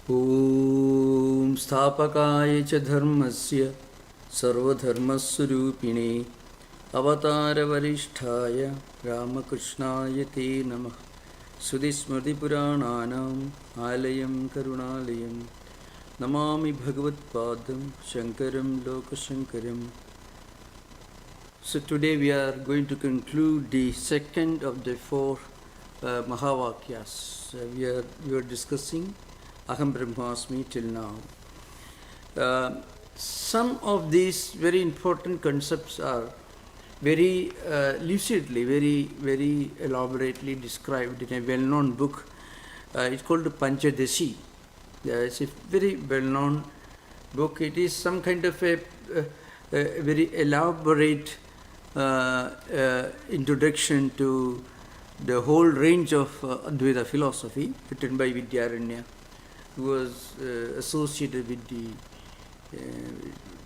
ॐ स्थापकाय च धर्मस्य सर्वधर्मस्वरूपिणे अवतारवरिष्ठाय रामकृष्णाय ते नमः। श्रुतिस्मृतिपुराणानाम् आलयं करुणालयं नमामि भगवत्पादं शङ्करं लोकशङ्करम्. So today we are going to conclude the second of the four Mahavakyas. We are discussing Aham Brahmasmi till now. Some of these very important concepts are very lucidly, very elaborately described in a well-known book. It's called Panchadasi. It's a very well-known book. It is some kind of a very elaborate introduction to the whole range of Advaita philosophy, written by Vidyaranya, who was associated with the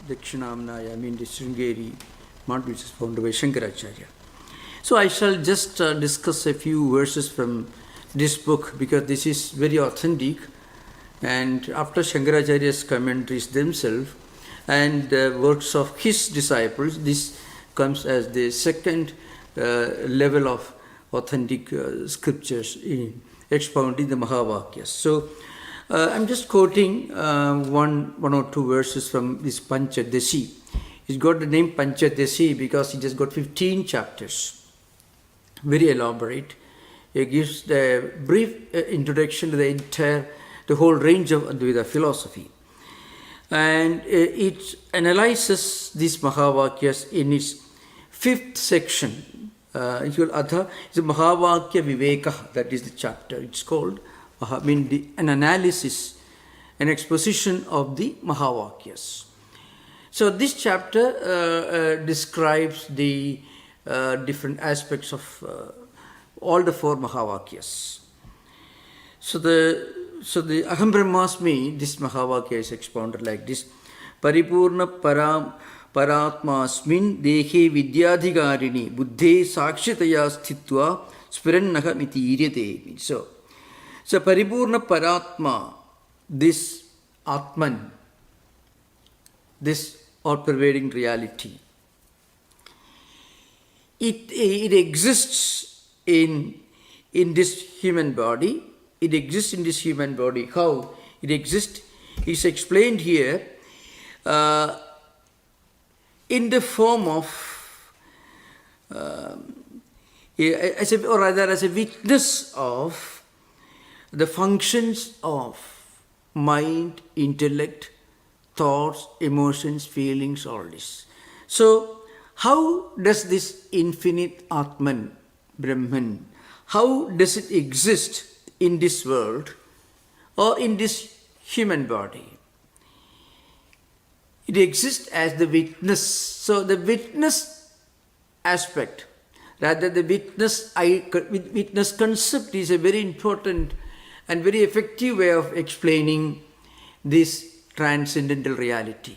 Dakshinamnaya, the Sringeri mart, which is founded by Shankaracharya. So I shall just discuss a few verses from this book, because this is very authentic, and after Shankaracharya's commentaries themselves and the works of his disciples, this comes as the second level of authentic scriptures in expounding the Mahavakyas. So I'm just quoting one or two verses from this Panchadasi. It's got the name Panchadasi because it has got 15 chapters, very elaborate. It gives the brief introduction to the whole range of Advaita philosophy. And it analyzes these Mahavakyas in its fifth section. It's a Mahavakya Viveka, that is the chapter it's called. An analysis, an exposition of the Mahavakyas. So this chapter describes the different aspects of all the four Mahavakyas. So the Aham Brahmasmi, this Mahavakya is expounded like this: Paripurna Paratmasmin Dehe Vidyadhigarini Buddhe Sakshitaya Sthitva Spirannaha Miti Iryate. So Paripurna Paratma, this Atman, this all-pervading reality, it exists in this human body. It exists in this human body. How it exists is explained here in the form of, as a witness of the functions of mind, intellect, thoughts, emotions, feelings, all this. So how does this infinite Atman, Brahman, how does it exist in this world or in this human body? It exists as the witness. So the witness aspect, rather the witness concept, is a very important and very effective way of explaining this transcendental reality.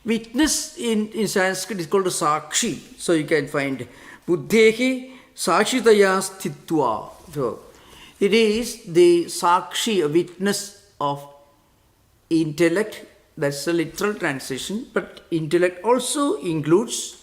Witness in Sanskrit is called Sakshi. So you can find Buddhehi Sakshitaya Sthitva. So it is the Sakshi, a witness of intellect. That's a literal translation, but intellect also includes,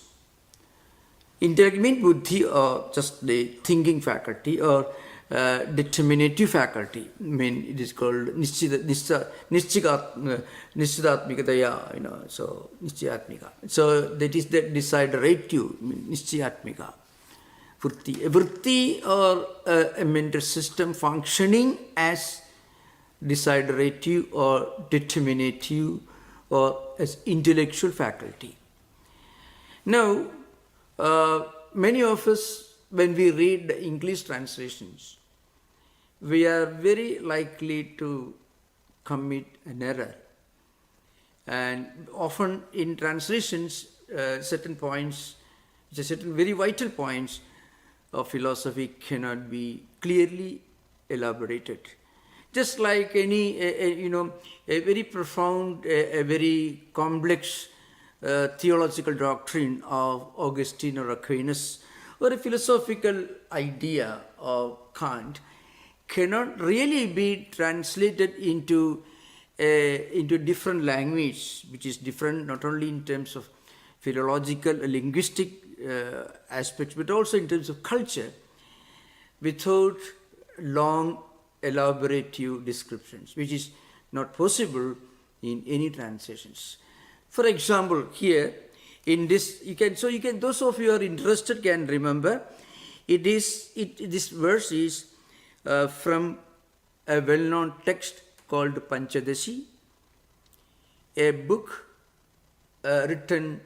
intellect means buddhi, or just the thinking faculty, or determinative faculty. It is called Nishchidatmikataya, so Nishchiyatmika. So that is the desiderative, Nishchiyatmika. Vritti. A vritti, or a mental system functioning as desiderative or determinative or as intellectual faculty. Now, many of us, when we read the English translations, we are very likely to commit an error. And often in translations, certain points, certain very vital points of philosophy cannot be clearly elaborated. Just like any, a very profound, a very complex theological doctrine of Augustine or Aquinas, or a philosophical idea of Kant cannot really be translated into different language, which is different not only in terms of philological, linguistic aspects, but also in terms of culture, without long elaborative descriptions, which is not possible in any translations. For example, here in this, those of you who are interested can remember, this verse is from a well-known text called Panchadashi, a book written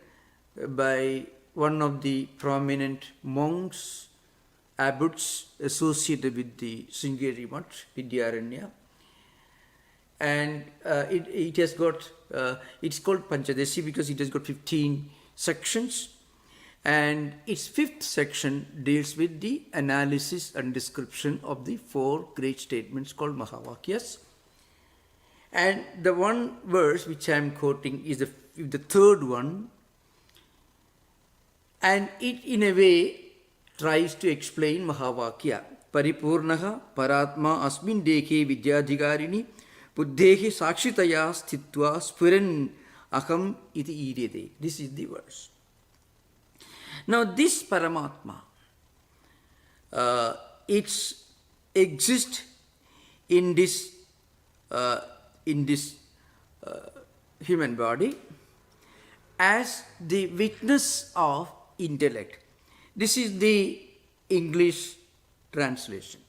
by one of the prominent monks, abbots associated with the Sringeri Mutt, Vidyaranya. And it has got, it's called Panchadashi because it has got 15 sections. And its 5th section deals with the analysis and description of the 4 great statements called Mahavakyas. And the one verse which I am quoting is the 3rd one. And it in a way tries to explain Mahavakya. Paripurnaha paratma asmin dekhe vidyadhikarini buddhehi sakshitaya sthitva spuran aham iti iryate. This is the verse. Now this Paramatma, it exists in this human body as the witness of intellect. This is the English translation.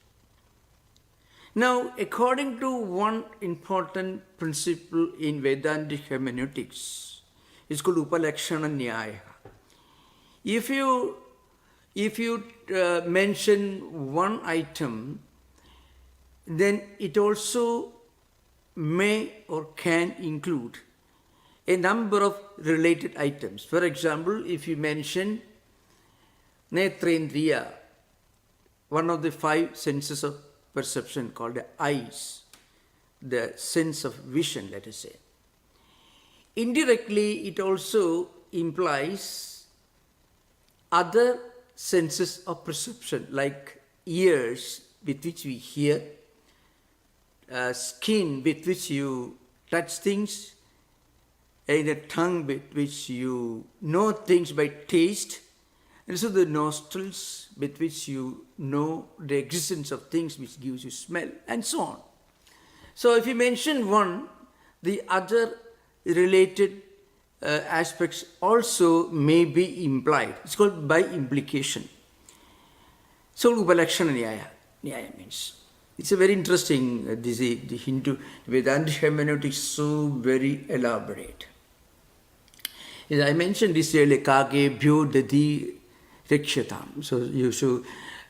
Now, according to one important principle in Vedantic hermeneutics, it's called Upalakshana Nyaya. If you mention one item, then it also may or can include a number of related items. For example, if you mention Netrendriya, one of the 5 senses of perception called the eyes, the sense of vision, let us say. Indirectly, it also implies other senses of perception like ears with which we hear, skin with which you touch things, and the tongue with which you know things by taste, and so the nostrils with which you know the existence of things which gives you smell, and so on. So if you mention one, the other related aspects also may be implied. It's called by implication. So Upalakshana Nyaya. Nyaya means. It's a very interesting, the Hindu Vedanta hermeneutics so very elaborate. As I mentioned this earlier, Kage Bhyo Dadi Rikshatam. So you should,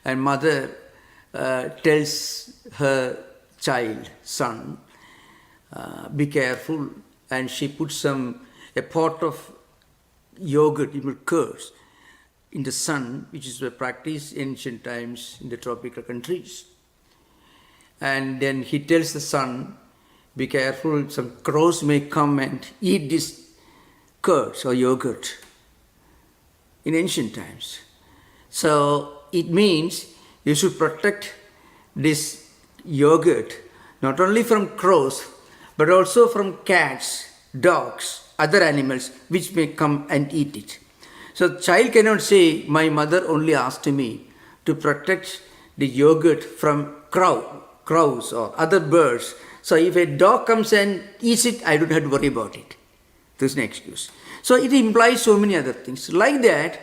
and mother tells her child, son, be careful, and she puts a pot of yogurt, curds, in the sun, which is a practice in ancient times in the tropical countries. And then he tells the son, be careful, some crows may come and eat this curds or yogurt in ancient times. So it means you should protect this yogurt not only from crows, but also from cats, dogs, other animals which may come and eat it. So the child cannot say, my mother only asked me to protect the yogurt from crows or other birds. So if a dog comes and eats it, I don't have to worry about it. There's no excuse. So it implies so many other things. Like that,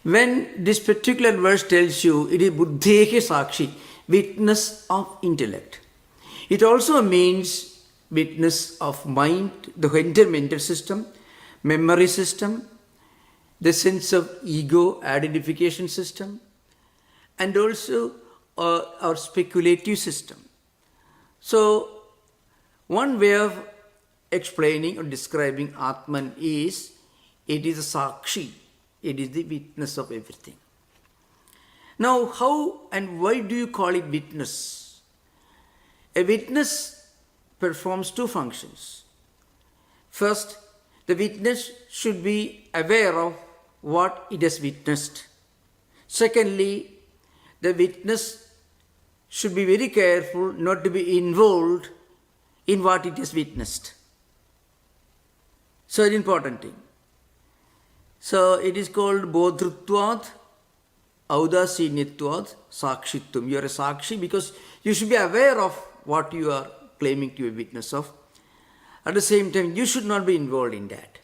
when this particular verse tells you, it is buddhehe sakshi, witness of intellect. It also means witness of mind, the entire mental system, memory system, the sense of ego identification system, and also our speculative system. So one way of explaining or describing Atman is, it is a sakshi, it is the witness of everything. Now how and why do you call it witness? A witness performs 2 functions. First, the witness should be aware of what it has witnessed. Secondly, the witness should be very careful not to be involved in what it has witnessed. So, an important thing. So, it is called bodhrutvad, audasinyatvad, sakshitvam. You are a sakshi because you should be aware of what you are claiming to be a witness of. At the same time, you should not be involved in that.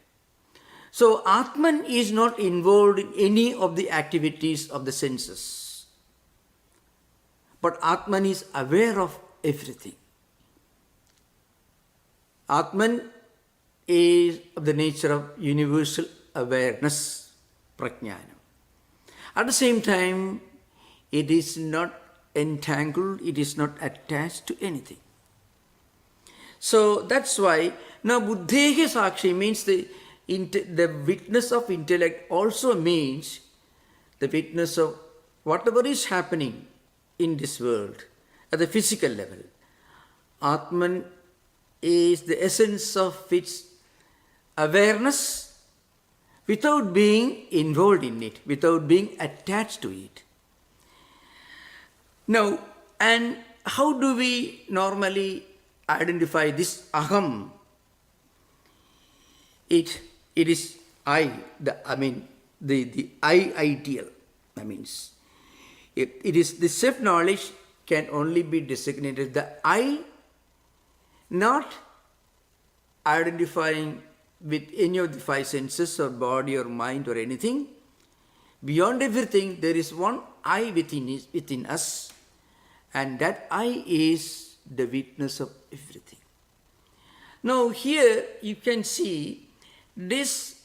So, Atman is not involved in any of the activities of the senses. But Atman is aware of everything. Atman is of the nature of universal awareness, prajnana. At the same time, it is not entangled, it is not attached to anything. So that's why now buddhehe sakshi means the witness of intellect also means the witness of whatever is happening in this world at the physical level. Atman is the essence of its awareness without being involved in it, without being attached to it. Now, and how do we normally identify this aham? It is I, the I ideal. That means it is the self-knowledge can only be designated the I, not identifying with any of the five senses or body or mind or anything. Beyond everything, there is one I within us, and that I is the witness of everything. Now here you can see this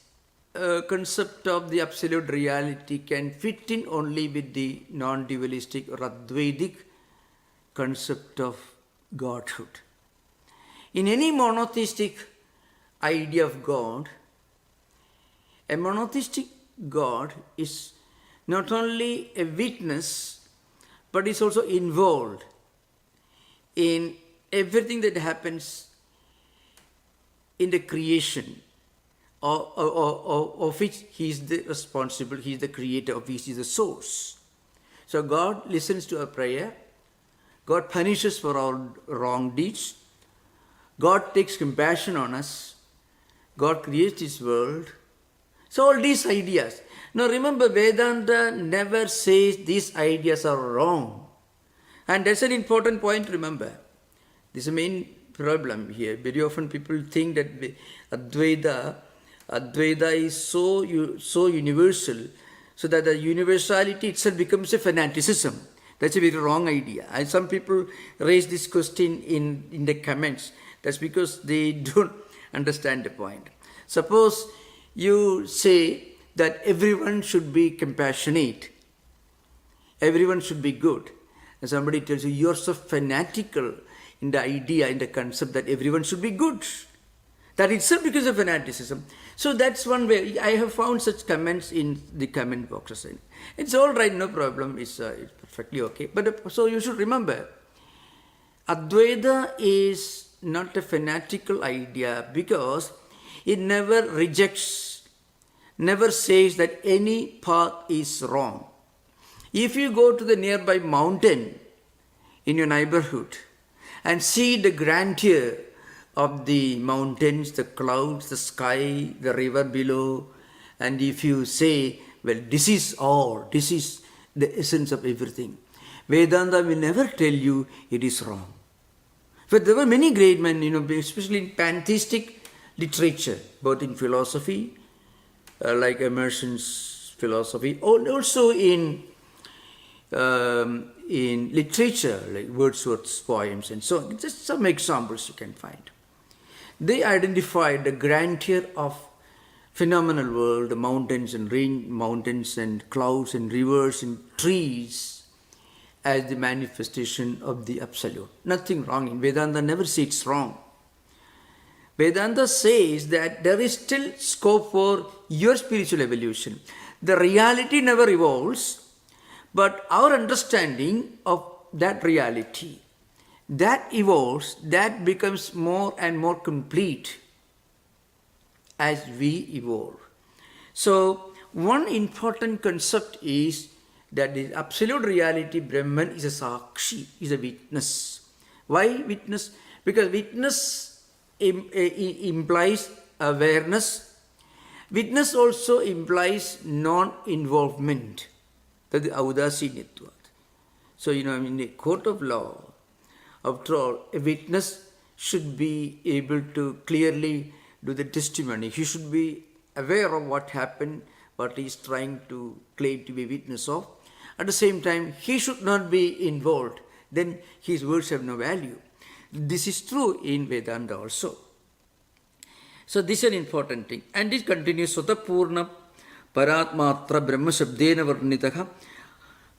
concept of the absolute reality can fit in only with the non-dualistic or Advaitic concept of Godhood. In any monotheistic idea of God, a monotheistic God is not only a witness, but is also involved in everything that happens in the creation of which he is the responsible, he is the creator, of which he is the source. So God listens to our prayer, God punishes for our wrong deeds, God takes compassion on us, God creates this world. So all these ideas. Now remember, Vedanta never says these ideas are wrong. And that's an important point to remember. This is the main problem here. Very often people think that Advaita is so universal, so that the universality itself becomes a fanaticism. That's a very wrong idea. And some people raise this question in the comments. That's because they don't understand the point. Suppose you say that everyone should be compassionate, everyone should be good, and somebody tells you you're so fanatical in the idea, in the concept that everyone should be good. That itself becomes a fanaticism. So that's one way. I have found such comments in the comment boxes. It's all right, no problem. It's perfectly okay. But so you should remember, Advaita is not a fanatical idea because it never rejects, never says that any path is wrong. If you go to the nearby mountain in your neighborhood and see the grandeur of the mountains, the clouds, the sky, the river below, and if you say, well, this is the essence of everything, Vedanta will never tell you it is wrong. But there were many great men, especially in pantheistic literature, both in philosophy, like Emerson's philosophy, also in literature, like Wordsworth's poems and so on. Just some examples you can find. They identified the grandeur of phenomenal world, the mountains and rain, mountains and clouds and rivers and trees, as the manifestation of the Absolute. Nothing wrong in Vedanta, never say it's wrong. Vedanta says that there is still scope for your spiritual evolution. The reality never evolves, but our understanding of that reality, that evolves, that becomes more and more complete as we evolve. So, one important concept is that the absolute reality, Brahman, is a sakshi, is a witness. Why witness? Because witness implies awareness. Witness also implies non-involvement. That is audasinyatvat. So, in a court of law, after all, a witness should be able to clearly do the testimony. He should be aware of what happened, what he is trying to claim to be witness of. At the same time, he should not be involved. Then his words have no value. This is true in Vedanta also. So this is an important thing. And it continues, Sotapurna Paratmatra Brahma Shabdena Varnitaha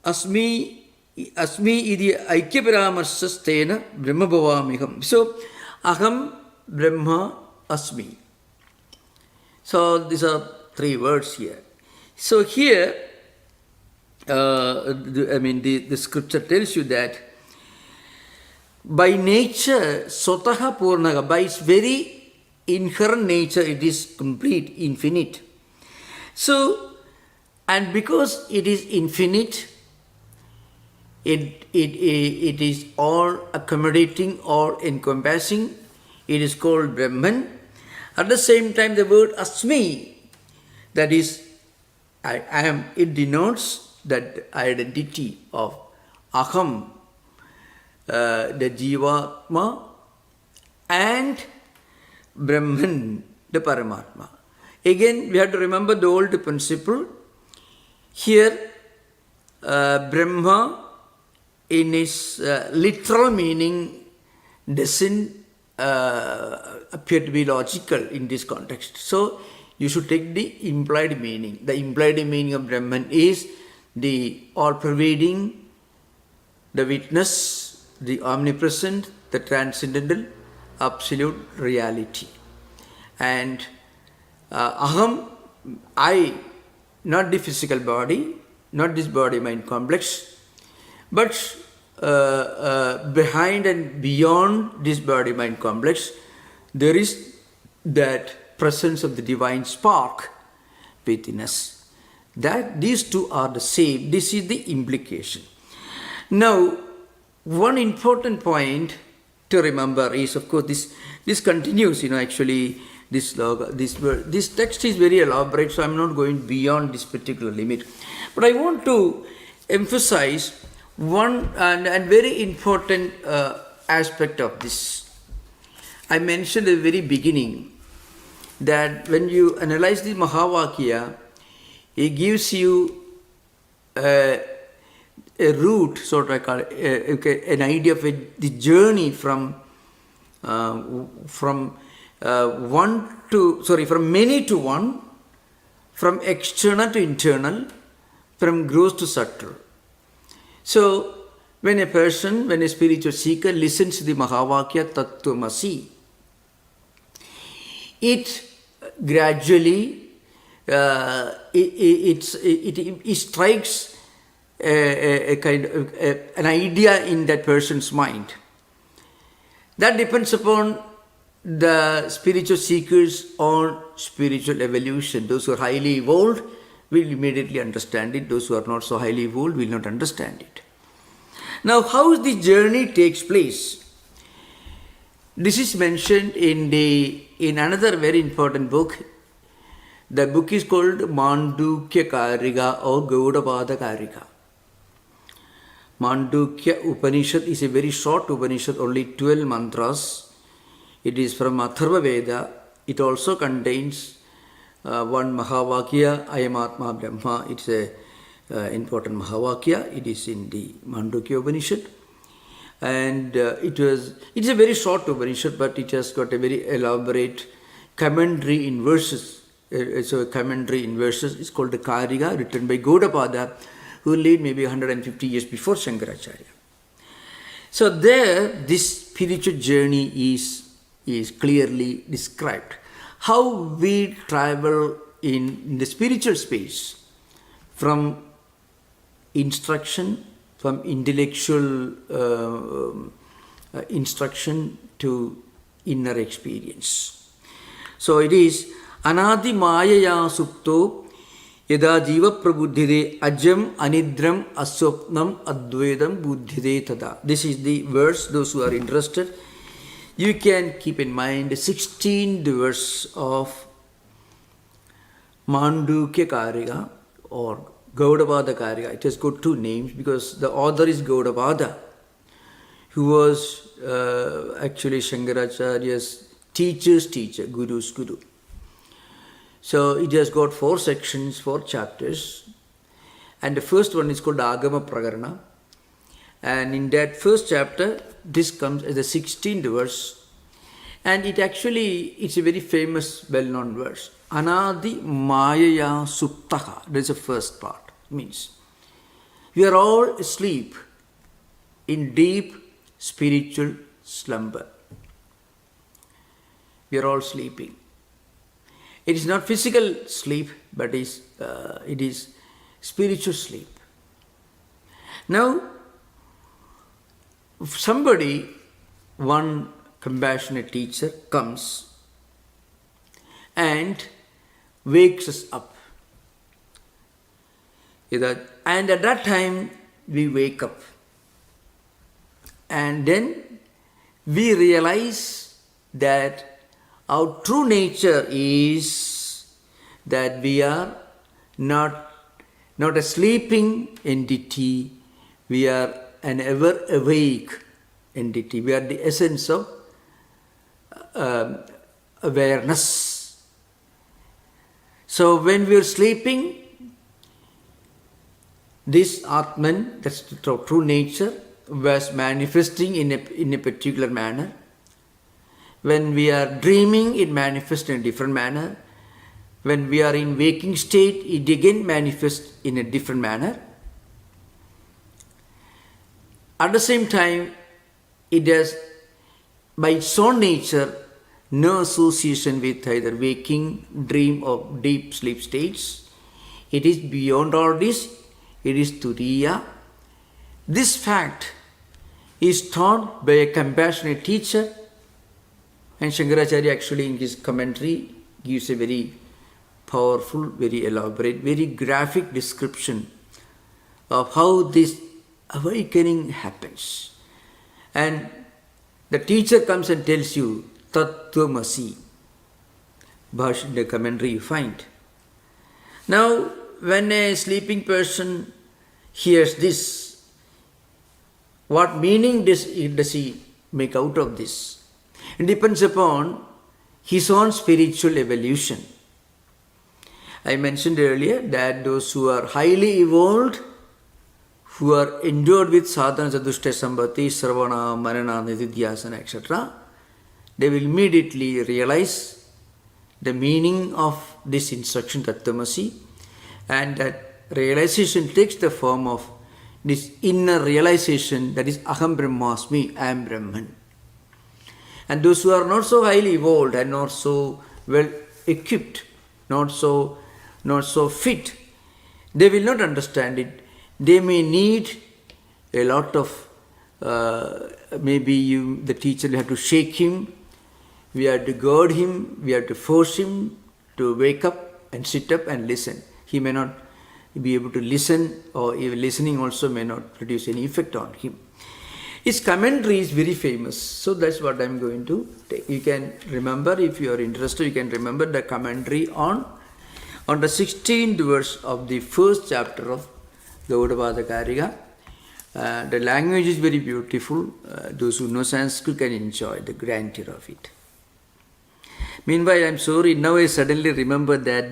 Asmi idi Aikyaparamarshastena Brahma Bhavamiham. So, Aham Brahma Asmi. So, these are three words here. So, here, the scripture tells you that by nature, Sotaha Purnaga, by its very inherent nature, it is complete, infinite. So, and because it is infinite, it is all accommodating, all encompassing. It is called Brahman. At the same time, the word Asmi, that is, I am, it denotes that identity of Aham, the Jivatma, and Brahman, the Paramatma. Again, we have to remember the old principle. Here, Brahma, in its literal meaning, doesn't appear to be logical in this context. So, you should take the implied meaning. The implied meaning of Brahman is the all-pervading, the witness, the omnipresent, the transcendental, absolute reality. And Aham, I, not the physical body, not this body-mind complex, but behind and beyond this body-mind complex, there is that presence of the divine spark within us. That these two are the same. This is the implication. Now, one important point to remember is, of course, this continues. Actually, this text is very elaborate, so I'm not going beyond this particular limit. But I want to emphasize one and very important aspect of this. I mentioned at the very beginning that when you analyze the Mahavakya, it gives you a route, sort of an idea of the journey from many to one, from external to internal, from gross to subtle. So, when a spiritual seeker listens to the Mahavakya Tattwamasi, it gradually it strikes a kind of an idea in that person's mind. That depends upon the spiritual seeker's own spiritual evolution. Those who are highly evolved will immediately understand it. Those who are not so highly evolved will not understand it. Now, how this journey takes place? This is mentioned in another very important book. The book is called Mandukya Karika or Gaudapada Karika. Mandukya Upanishad is a very short Upanishad, only 12 mantras. It is from Atharva Veda. It also contains one Mahavakya, Ayamatma Brahma. It's a important Mahavakya. It is in the Mandukya Upanishad. And it's a very short Upanishad, but it has got a very elaborate commentary in verses. So a commentary in verses is called the Karika, written by Gaudapada, who lived maybe 150 years before Shankaracharya. So there, this spiritual journey is clearly described. How we travel in the spiritual space from instruction, from intellectual instruction to inner experience. So it is Anadi Mayaya Supto Yada jiva prabuddhide ajam anidram aswapnam advaitam buddhide tada. This is the verse, those who are interested. You can keep in mind the 16th verse of Mandukya Karika or Gaudapada Karika. It has got two names because the author is Gaudapada, who was actually Shankaracharya's teacher's teacher, Guru's Guru. So it has got 4 sections, 4 chapters. And the first one is called Agama Prakarana. And in that first chapter, this comes as the 16th verse. And it's a very famous, well-known verse. Anadi Mayaya Suptaha. That's the first part. Means, we are all asleep in deep spiritual slumber. We are all sleeping. It is not physical sleep, but it is spiritual sleep. Now, somebody, one compassionate teacher comes and wakes us up. And at that time, we wake up. And then we realize that our true nature is that we are not a sleeping entity, we are an ever awake entity. We are the essence of awareness. So when we are sleeping, this Atman, that's the true nature, was manifesting in a particular manner. When we are dreaming, it manifests in a different manner. When we are in waking state, it again manifests in a different manner. At the same time, it has, by its own nature, no association with either waking, dream, or deep sleep states. It is beyond all this. It is Turiya. This fact is taught by a compassionate teacher. And Shankaracharya actually in his commentary gives a very powerful, very elaborate, very graphic description of how this awakening happens. And the teacher comes and tells you, Tattwamasi. In the commentary you find. Now, when a sleeping person hears this, what meaning does he make out of this? It depends upon his own spiritual evolution. I mentioned earlier that those who are highly evolved, who are endowed with sadhana, chadushta sambhati, sravana, manana, nididhyasana, etc., they will immediately realize the meaning of this instruction, Tattwamasi, and that realization takes the form of this inner realization, that is Aham Brahmasmi, I am Brahman. And those who are not so highly evolved and not so well equipped, not so fit, they will not understand it. They may need a lot of, the teacher will have to shake him, we have to guard him, we have to force him to wake up and sit up and listen. He may not be able to listen, or even listening also may not produce any effect on him. His commentary is very famous, so that's what I'm going to take. You can remember, if you are interested, you can remember the commentary on the 16th verse of the first chapter of Gaudapada Karika. The language is very beautiful. Those who know Sanskrit can enjoy the grandeur of it. Meanwhile, I'm sorry, now I suddenly remember that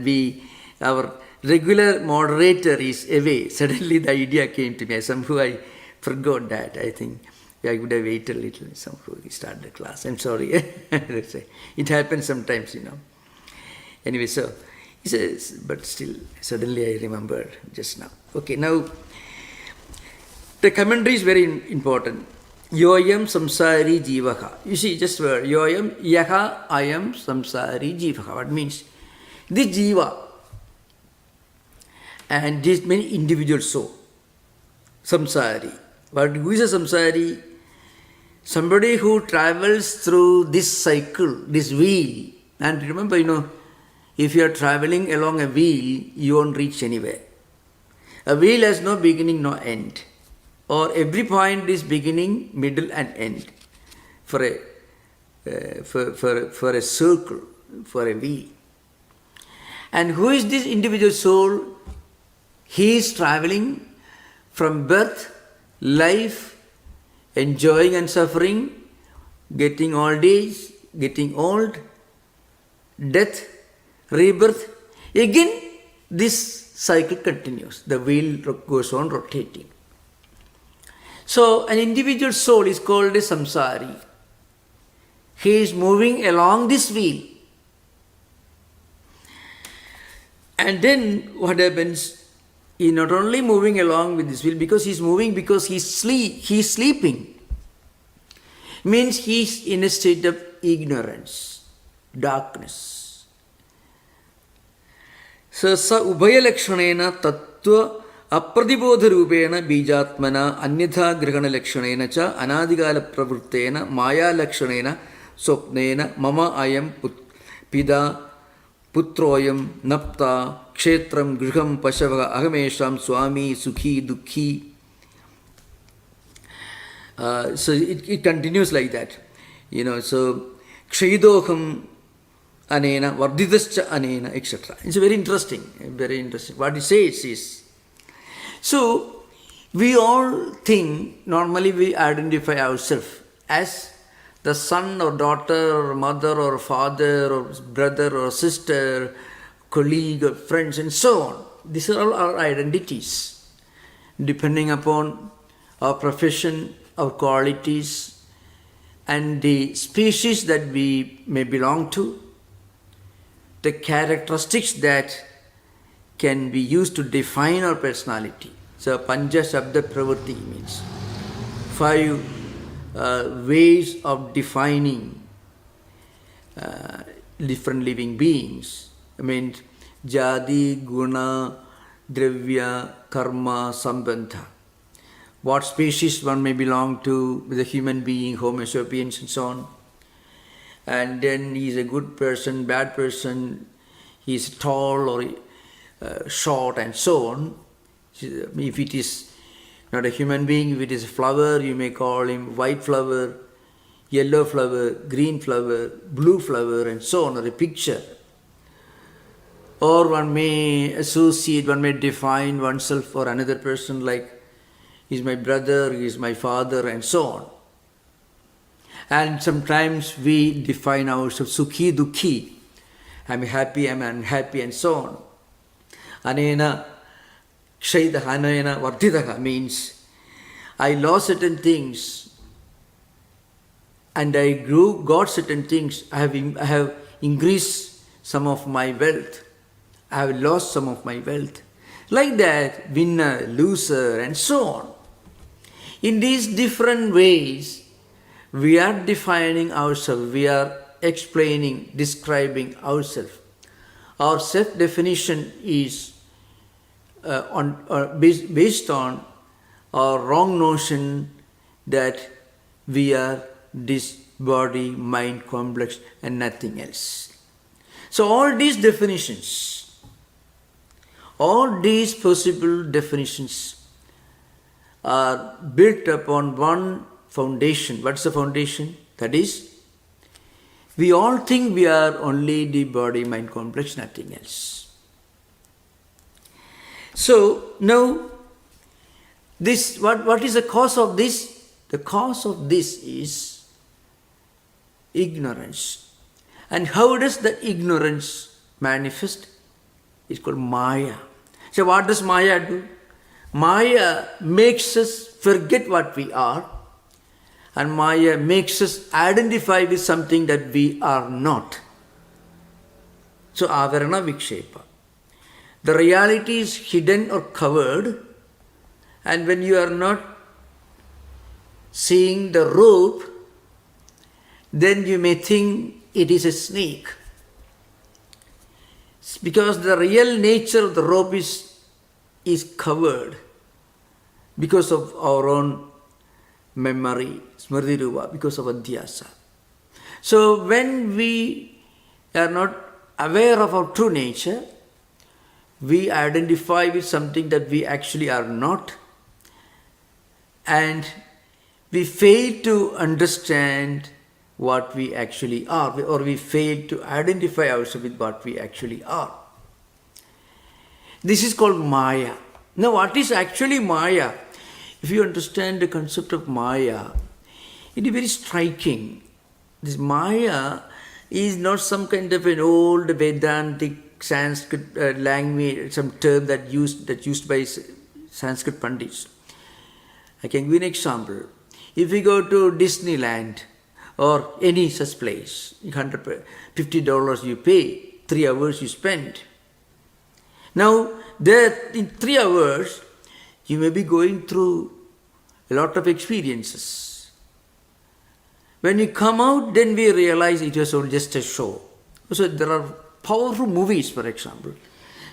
our regular moderator is away. Suddenly the idea came to me. Somehow I forgot that. I think I would have waited a little. Somehow we start the class. I'm sorry. It happens sometimes, Anyway, so he says, but still, suddenly I remembered just now. Okay, now the commentary is very important. Yoyam samsari jivaha. You see, just word. Yoyam yaha ayam samsari jivaha. What means? This jiva and this many individual soul. Samsari. Who is a samsari? Somebody who travels through this cycle, this wheel. And remember, If you are traveling along a wheel, you won't reach anywhere. A wheel has no beginning, no end. Or every point is beginning, middle and end for a circle, for a wheel. And who is this individual soul? He is traveling from birth, life, enjoying and suffering, getting old age, getting old, death, rebirth. Again, this cycle continues. The wheel goes on rotating. So, an individual soul is called a samsari. He is moving along this wheel. And then what happens? He is not only moving along with this wheel, because he is moving because he is sleeping. Means he is in a state of ignorance, darkness. So, sa ubhayalakshana tattva apradibodha rupena bijatmana anyatha grihana lakshanena cha anadigala pravruttena maya lakshanena swapnena mama ayam pida putroyam napta kshetram griham pashavaga ahamesham swami sukhi dukhi. So it continues like that. So kshidoham anena, vardidascha anena, etc. It's very interesting, very interesting. What it says is, so we all think, normally we identify ourselves as the son or daughter or mother or father or brother or sister, colleague or friends and so on. These are all our identities, depending upon our profession, our qualities, and the species that we may belong to, the characteristics that can be used to define our personality. So, Panja Shabda Pravritti means 5 ways of defining different living beings. I mean, Jadi, Guna, Dravya, Karma, Sambandha. What species one may belong to, with a human being, Homo sapiens and so on. And then he is a good person, bad person, he is tall or short and so on. If it is not a human being, if it is a flower, you may call him white flower, yellow flower, green flower, blue flower and so on, or a picture. Or one may associate, one may define oneself for another person like, he is my brother, he is my father and so on. And sometimes we define ourselves sukhi dukhi. I am happy, I am unhappy and so on. Anena kshaitaha anena varditaha means I lost certain things and I got certain things. I have increased some of my wealth. I have lost some of my wealth. Like that, winner, loser and so on. In these different ways, we are defining ourselves, we are explaining, describing ourselves. Our self-definition is based on our wrong notion that we are this body, mind, complex and nothing else. So all these definitions, all these possible definitions are built upon one foundation. What's the foundation? That is, we all think we are only the body, mind, complex, nothing else. So now, this what is the cause of this? The cause of this is ignorance. And how does that ignorance manifest? It's called Maya. So what does Maya do? Maya makes us forget what we are, and Maya makes us identify with something that we are not. So avarana vikshepa. The reality is hidden or covered, and when you are not seeing the rope, then you may think it is a snake. Because the real nature of the rope is covered because of our own memory, smriti rupa, because of adhyasa. So when we are not aware of our true nature, we identify with something that we actually are not, and we fail to understand what we actually are, or we fail to identify ourselves with what we actually are. This is called Maya. Now, what is actually Maya? If you understand the concept of Maya, it is very striking. This Maya is not some kind of an old Vedantic Sanskrit language, some term that's used by Sanskrit Pandits. I can give you an example. If we go to Disneyland or any such place, $50 you pay, 3 hours you spend. Now, there in 3 hours, you may be going through a lot of experiences. When we come out, then we realize it was all just a show. So there are powerful movies, for example,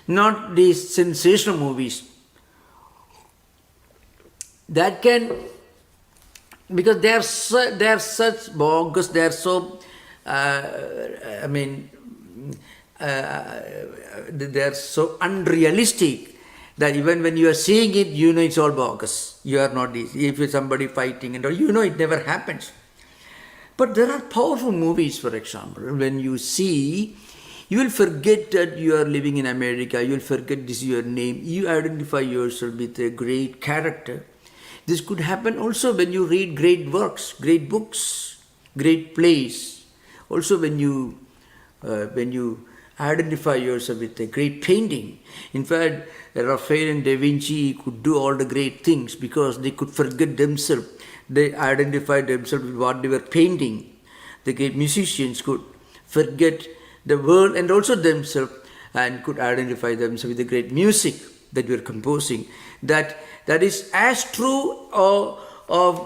not these sensational movies that can, because they are such bogus, they are so, they are so unrealistic that even when you are seeing it, you know it's all bogus. You are not this. If it's somebody fighting and all, you know it never happens. But there are powerful movies, for example, when you see, you will forget that you are living in America, you will forget this is your name, you identify yourself with a great character. This could happen also when you read great works, great books, great plays. Also when you identify yourself with a great painting. In fact, Raphael and Da Vinci could do all the great things because they could forget themselves. They identified themselves with what they were painting. The great musicians could forget the world and also themselves and could identify themselves with the great music that we are composing. That is as true of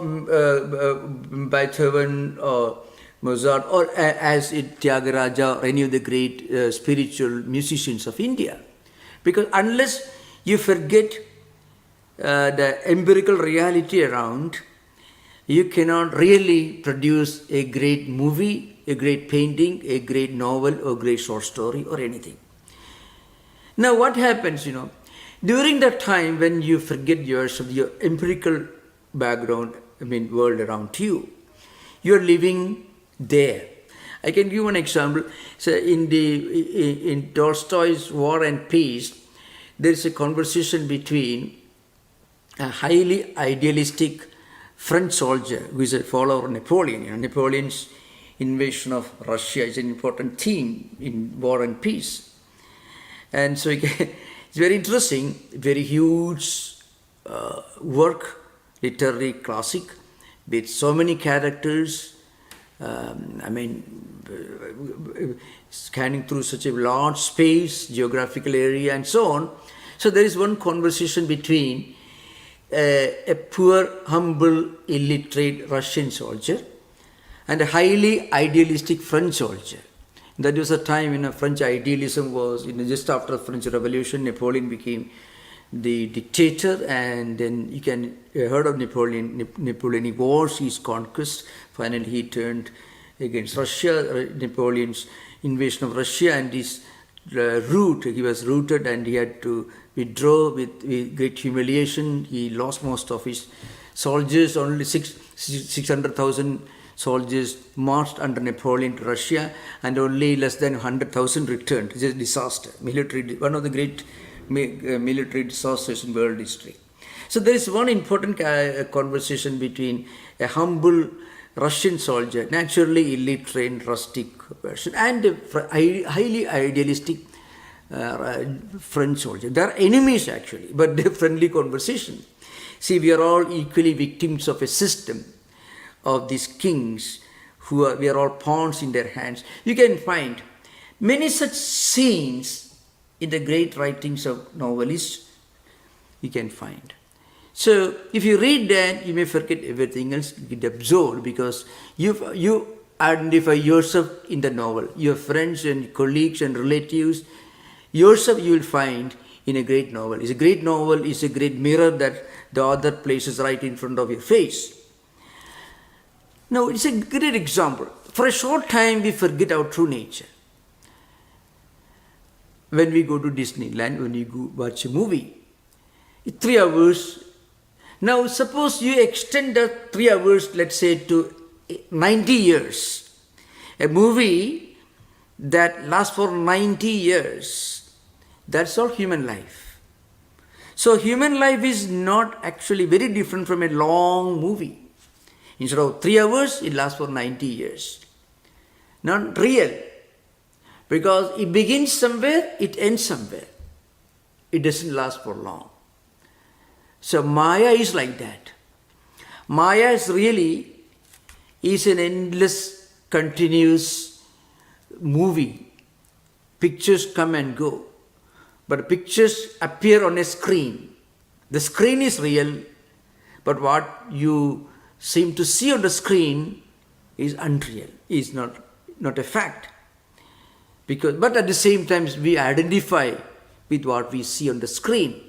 Beethoven or Mozart or as Tyagaraja or any of the great spiritual musicians of India. Because unless you forget the empirical reality around, you cannot really produce a great movie, a great painting, a great novel or great short story or anything. Now what happens, during that time when you forget yourself, your empirical background, world around you, you are living there. I can give one example. So in Tolstoy's War and Peace, there is a conversation between a highly idealistic French soldier who is a follower of Napoleon. Napoleon's invasion of Russia is an important theme in War and Peace. And so it's very interesting, very huge work, literary classic, with so many characters, scanning through such a large space, geographical area and so on. So there is one conversation between a poor, humble, illiterate Russian soldier and a highly idealistic French soldier. That was a time when French idealism was, just after the French Revolution, Napoleon became the dictator, and then you heard of Napoleonic Wars, his conquest. Finally, he turned against Russia, Napoleon's invasion of Russia, and his he was routed and he had to withdraw with great humiliation. He lost most of his soldiers, only 600,000 soldiers marched under Napoleon to Russia, and only less than 100,000 returned. It's a disaster, one of the great military disasters in world history. So there is one important conversation between a humble Russian soldier, naturally illiterate, rustic person, and a highly idealistic French soldier. They are enemies actually, but they're friendly conversation. See, we are all equally victims of a system of these kings we are all pawns in their hands. You can find many such scenes in the great writings of novelists. You can find. So if you read that, you may forget everything else, you get absorbed because you identify yourself in the novel. Your friends and colleagues and relatives, yourself you will find in a great novel. A great novel is a great mirror that the author places right in front of your face. Now, it's a great example. For a short time, we forget our true nature. when we go to Disneyland, when you go watch a movie, 3 hours. Now suppose you extend the 3 hours, let's say, to 90 years. A movie that lasts for 90 years, that's all human life. So human life is not actually very different from a long movie. Instead of 3 hours, it lasts for 90 years. Not real. Because it begins somewhere, it ends somewhere. It doesn't last for long. So Maya is like that. Maya is really an endless, continuous movie. Pictures come and go. But pictures appear on a screen. The screen is real, but what you seem to see on the screen is unreal, is not a fact. But at the same time, we identify with what we see on the screen.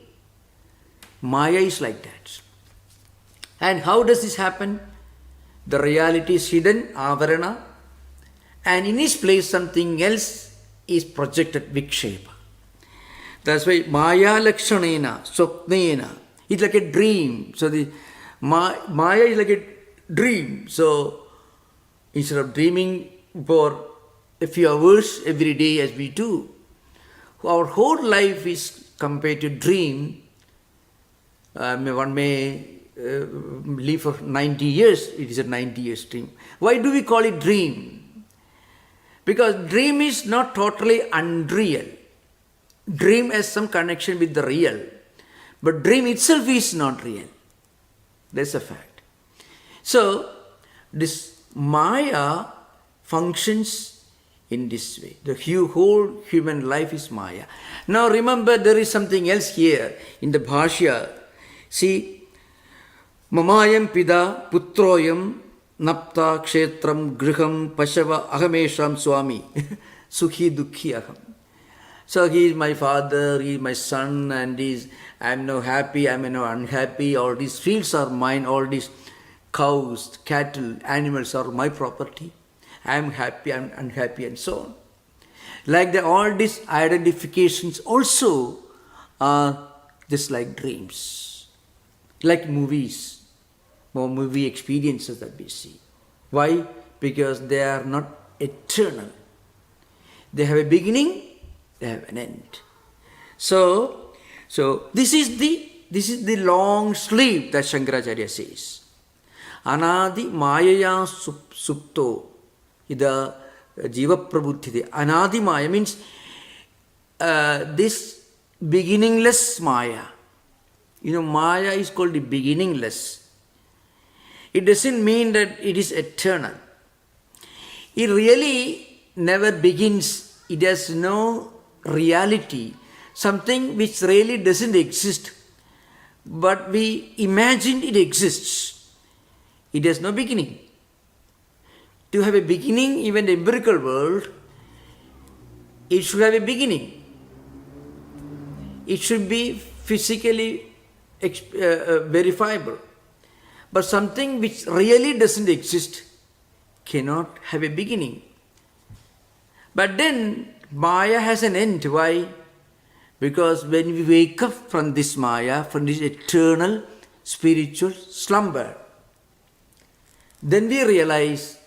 Maya is like that. And how does this happen? The reality is hidden, avarana, and in its place something else is projected, vikshepa. That's why Maya lakshanena, swapnena. It's like a dream. So the Maya is like a dream. So instead of dreaming for a few hours every day as we do, our whole life is compared to dream. One may live for 90 years, it is a 90 years dream. Why do we call it dream? Because dream is not totally unreal. Dream has some connection with the real, but dream itself is not real. That's a fact. So, this Maya functions in this way. The whole human life is Maya. Now remember, there is something else here in the Bhashya. See, Mamayam pida putroyam napta kshetram griham pashava ahamesham swami sukhi dukhi aham. So he is my father, he is my son, and I am now happy, I am now unhappy, all these fields are mine, all these cows, cattle, animals are my property. I am happy, I am unhappy, and so on. Like that, all these identifications also are just like dreams, like movies, or movie experiences that we see. Why? Because they are not eternal. They have a beginning, they have an end. So this is the long sleep that Shankaracharya says. Anadi mayaya supto ida jiva prabuddhite. Anadi maya means this beginningless maya. Maya is called the beginningless. It doesn't mean that it is eternal. It really never begins. It has no reality. Something which really doesn't exist, but we imagine it exists. It has no beginning. To have a beginning, even the empirical world, it should have a beginning. It should be physically verifiable. But something which really doesn't exist cannot have a beginning. But then Maya has an end. Why? Because when we wake up from this Maya, from this eternal spiritual slumber, then we realize,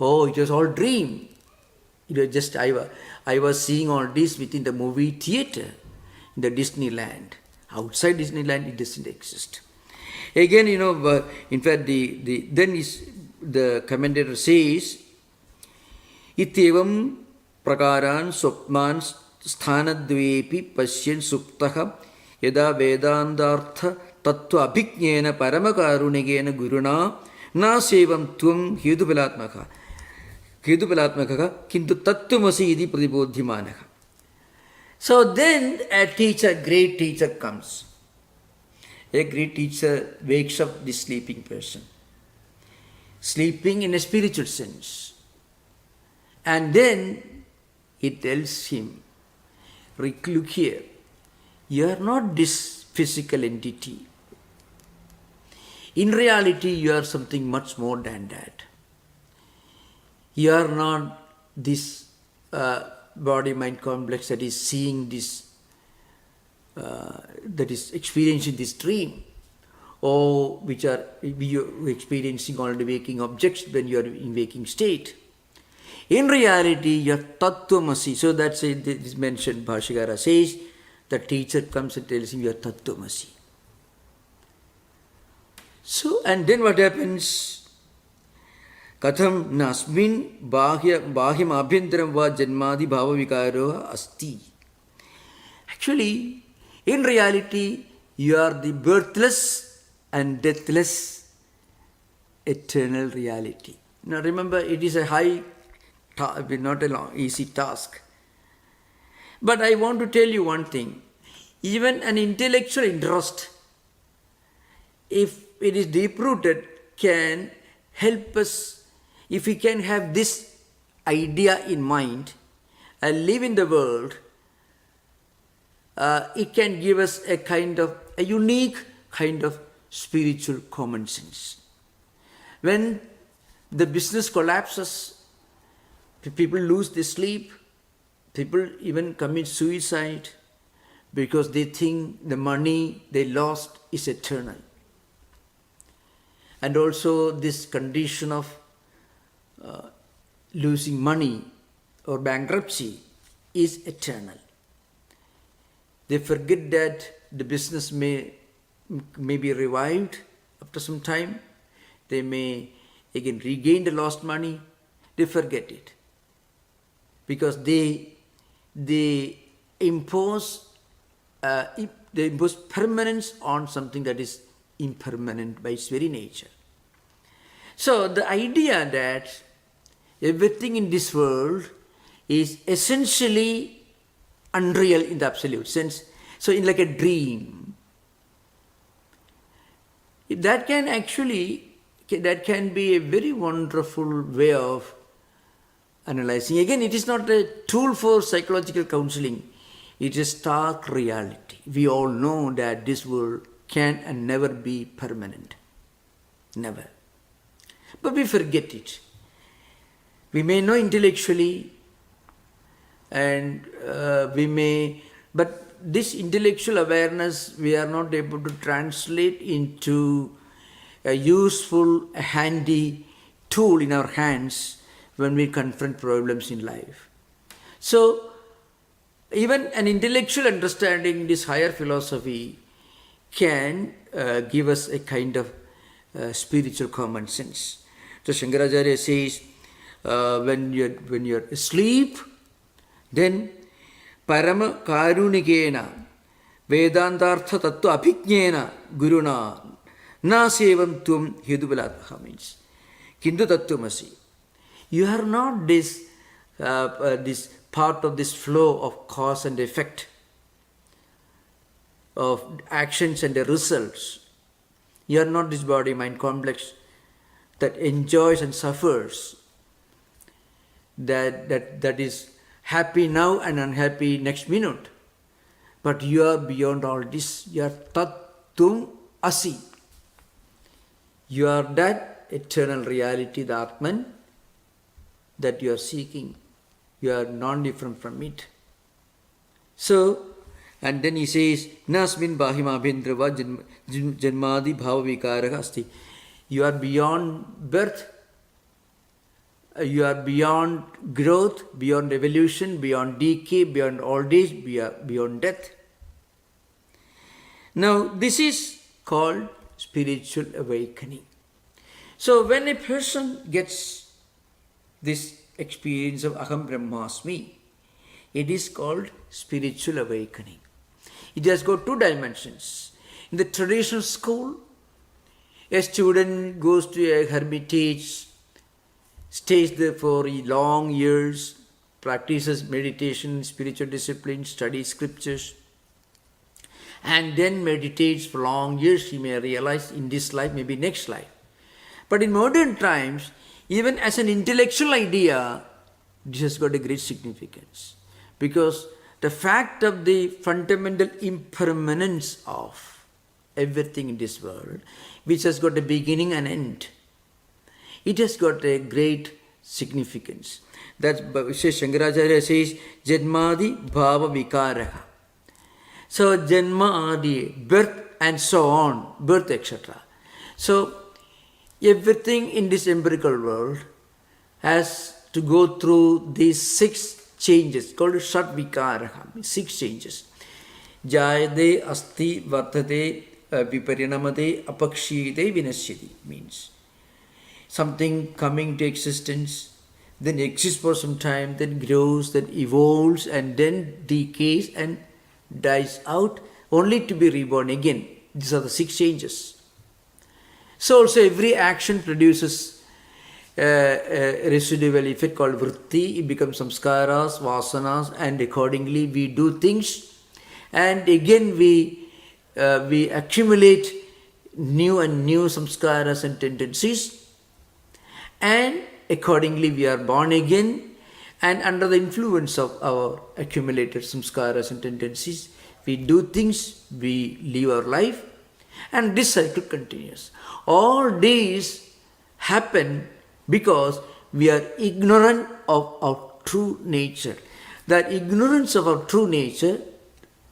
oh, it was all dream. It was just, I was seeing all this within the movie theater, in the Disneyland. Outside Disneyland, it doesn't exist. Again, in fact, the commentator says, Ityevam prakaran swapman sthanadvepi pasyan suptaha yada vedantartha tattva abhignena paramakarunigena guruna na sevam tvam hedupalatmaka kintu tattvamasi iti pratibodhimanaha. So then a great teacher comes. A great teacher wakes up this sleeping person. Sleeping in a spiritual sense. And then he tells him, look here, you are not this physical entity. In reality, you are something much more than that. You are not this body-mind complex that is seeing this, that is experiencing this dream, or which are you experiencing already waking objects when you are in waking state. In reality, you are Tattwamasi. So that's it, this mentioned. Bhashikara says, the teacher comes and tells him, you are Tattwamasi. So, and then what happens? Katham nasmin bahyam abhyantaram va janmadi bhava vikaro asti. Actually, in reality, you are the birthless and deathless eternal reality. Now remember, it is a high, not a easy task. But I want to tell you one thing. Even an intellectual interest, if it is deep-rooted, can help us. If we can have this idea in mind and live in the world, it can give us a unique kind of spiritual common sense. When the business collapses, people lose their sleep, people even commit suicide because they think the money they lost is eternal. And also this condition of losing money or bankruptcy is eternal. They forget that the business may be revived after some time. They may again regain the lost money. They forget it because they impose permanence on something that is impermanent by its very nature. So the idea that everything in this world is essentially unreal in the absolute sense, so in like a dream, that can be a very wonderful way of analyzing. Again, it is not a tool for psychological counseling. It is stark reality. We all know that this world can and never be permanent. Never. But we forget it. We may know intellectually, and but this intellectual awareness we are not able to translate into a useful, handy tool in our hands when we confront problems in life. So, even an intellectual understanding, this higher philosophy, can give us a kind of spiritual common sense. So Shankaracharya says, when you're asleep, then parama karunikena vedantartha tattva abhijnena guruna na sevam tum hedubalataha, means kintu tattwamasi. You are not this part of this flow of cause and effect, of actions and the results. You are not this body-mind complex that enjoys and suffers, that is happy now and unhappy next minute. But you are beyond all this. You are Tattvam Asi. You are that eternal reality, the Atman, that you are seeking. You are non-different from it. So, and then he says, Nasmin bahima abhendrava janmadi bhava vikaraha asti. You are beyond birth, you are beyond growth, beyond evolution, beyond decay, beyond old age, beyond death. Now, this is called spiritual awakening. So, when a person gets this experience of Aham Brahmasmi, it is called spiritual awakening. It has got two dimensions. In the traditional school, a student goes to a hermitage, stays there for long years, practices meditation, spiritual discipline, studies scriptures, and then meditates for long years. He may realize in this life, maybe next life. But in modern times, even as an intellectual idea, this has got a great significance. Because the fact of the fundamental impermanence of everything in this world, which has got a beginning and end, it has got a great significance. That's Shankaracharya says, Janmadi Bhava Vikaraha. So, Janma Adi, birth and so on, birth, etc. So, everything in this empirical world has to go through these 6 changes, called Shat Vikaraha, 6 changes. Jayade, Asti, Vartate, Viparinamate, Apakshite, Vinashyati, means something coming to existence, then exists for some time, then grows, then evolves, and then decays and dies out, only to be reborn again. These are the 6 changes. So also every action produces a residual effect called vritti. It becomes samskaras, vasanas, and accordingly we do things. And again we accumulate new and new samskaras and tendencies. And accordingly we are born again. And under the influence of our accumulated samskaras and tendencies, we do things, we live our life. And this cycle continues. All these happen because we are ignorant of our true nature. That ignorance of our true nature,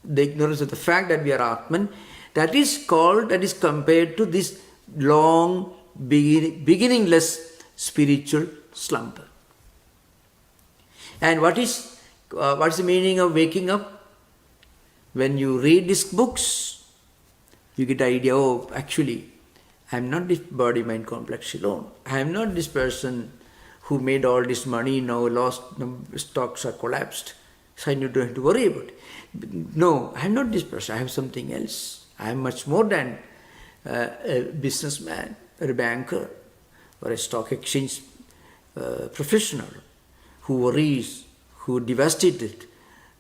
the ignorance of the fact that we are Atman, that is compared to this long, beginningless spiritual slumber. And what is the meaning of waking up? When you read these books, you get the idea, oh, actually, I am not this body, mind complex alone. I am not this person who made all this money, now lost, stocks are collapsed, so I don't have to worry about it. No, I am not this person, I have something else. I am much more than a businessman, or a banker, or a stock exchange professional who worries, who devastated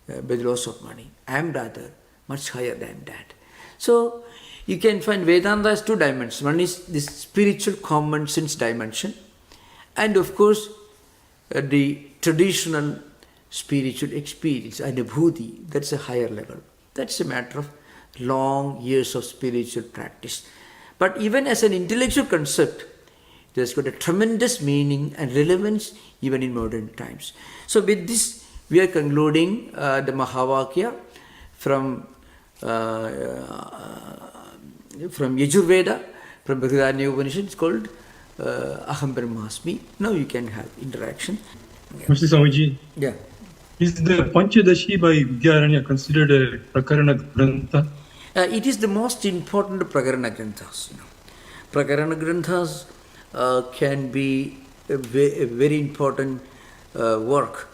by the loss of money. I am rather much higher than that. So, you can find Vedanta has 2 dimensions. One is this spiritual common sense dimension, and of course the traditional spiritual experience, anubhuti, that's a higher level. That's a matter of long years of spiritual practice. But even as an intellectual concept, it has got a tremendous meaning and relevance even in modern times. So with this, we are concluding the Mahavakya from Yajurveda, from Bhagavad Upanishad. It's called Aham Brahmasmi. Now you can have interaction. Mr. Swamiji, yeah. Is the Panchadashi by Vidyaranya considered a Prakarana Grantha? It is the most important Prakarana Granthas. Prakarana Granthas can be a very important work,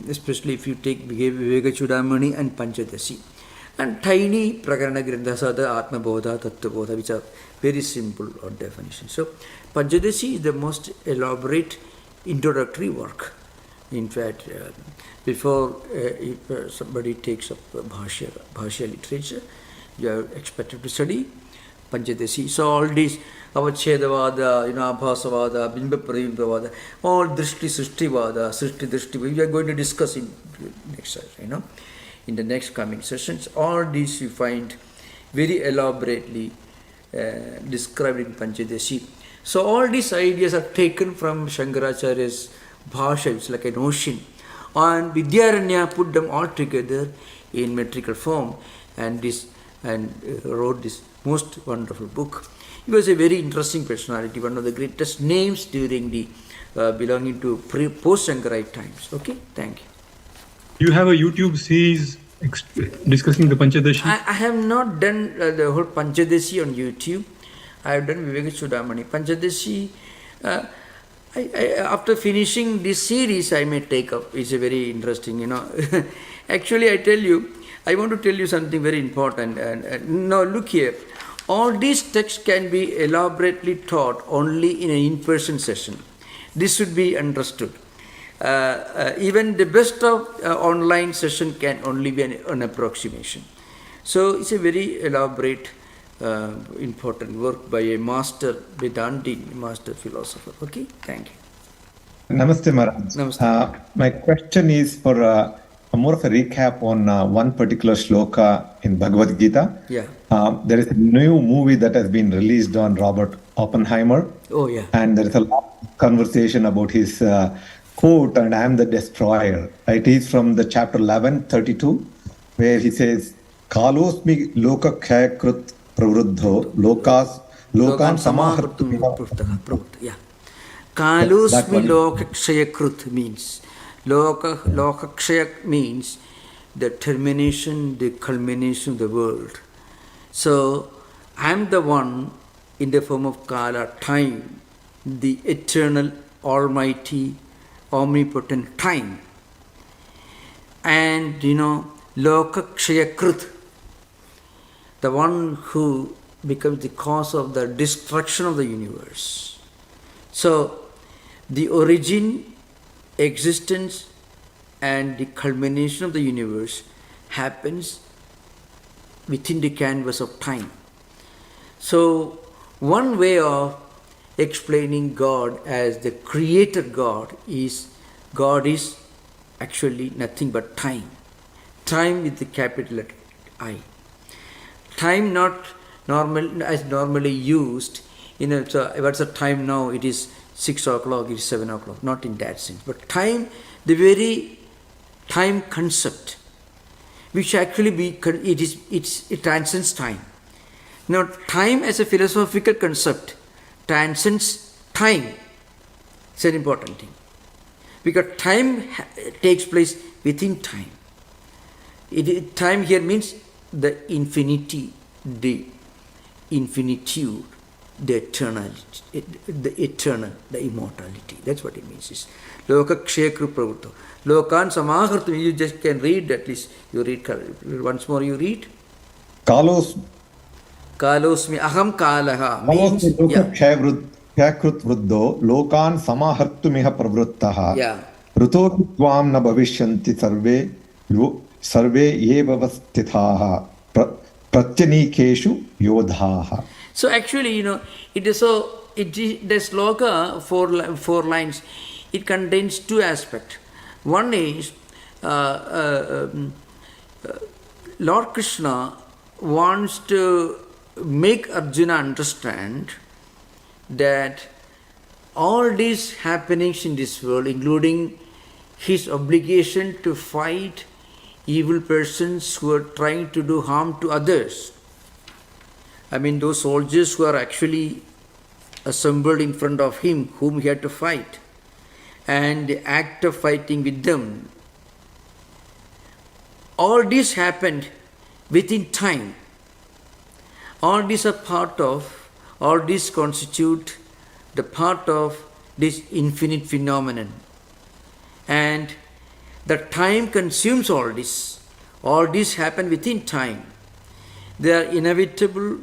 especially if you take Viveka Chudamani and Panchadashi. And tiny Prakarana Granthas are the Atma Bodha, Tattva Bodha, which are very simple on definition. So, Panchadashi is the most elaborate introductory work. In fact, before if somebody takes up Bhashya literature, you are expected to study Panchadashi. So all these Avachedavada, Abhasavada, Bimba Pravimbhavada, all Drishti Srishtivada, Srishti Drishti, we are going to discuss in next session, in the next coming sessions. All these you find very elaborately described in Panchadashi. So all these ideas are taken from Shankaracharya's Bhasha, it's like an ocean. And Vidyaranya put them all together in metrical form and wrote this most wonderful book. He was a very interesting personality, one of the greatest names during the belonging to post-Shankarite times. Okay, thank you. You have a YouTube series discussing the Panchadashi? I have not done the whole Panchadashi on YouTube. I have done Viveka Chudamani. Panchadashi, after finishing this series, I may take up. It's a very interesting, Actually, I want to tell you something very important. And now look here. All these texts can be elaborately taught only in an in-person session. This should be understood. Even the best of online session can only be an approximation. So it's a very elaborate, important work by a master Vedantin, master philosopher. Okay, thank you. Namaste, Maharaj. Namaste. My question is for more of a recap on one particular shloka in Bhagavad Gita. Yeah. There is a new movie that has been released on Robert Oppenheimer. Oh, yeah. And there is a long conversation about his quote, and I am the destroyer. It is from the chapter 11:32, where he says, Kalosmi loka khayakrut pravruddho lokan samahartu. Yeah. That Kalosmi one. lokakshayakrut means, lokakshayak means the termination, the culmination of the world. So, I am the one in the form of Kala, time, the eternal, almighty, omnipotent time. And Lokakshayakrut, the one who becomes the cause of the destruction of the universe. So, the origin, existence, and the culmination of the universe happens within the canvas of time. So, one way of explaining God as the creator God is actually nothing but time. Time with the capital I. Time not normal as normally used. So what's the time now? It is 6 o'clock, it is 7 o'clock. Not in that sense. But time, the very time concept, which actually it transcends time. Now, time as a philosophical concept transcends time. It's an important thing. Because time takes place within time. Time here means the infinity, the infinitude, the eternality, the eternal, the immortality. That's what it means. It's Lokakshekru pravutto. Lokan samahartu. You just can read, at least you read. Once more you read. Kalosmi aham kalaha means Khayakrut vruddho lokan samahartumiha pravruttaha rutoki tvam na bhavishyanti sarve evavastithaha pratyanikeshu yodhaha. So actually, it is the sloka, four lines, it contains two aspects. One is Lord Krishna wants to make Arjuna understand that all these happenings in this world, including his obligation to fight evil persons who are trying to do harm to others. I mean, those soldiers who are actually assembled in front of him, whom he had to fight, and the act of fighting with them. All this happened within time. All these constitute the part of this infinite phenomenon. And the time consumes all this. All this happen within time. They are inevitable,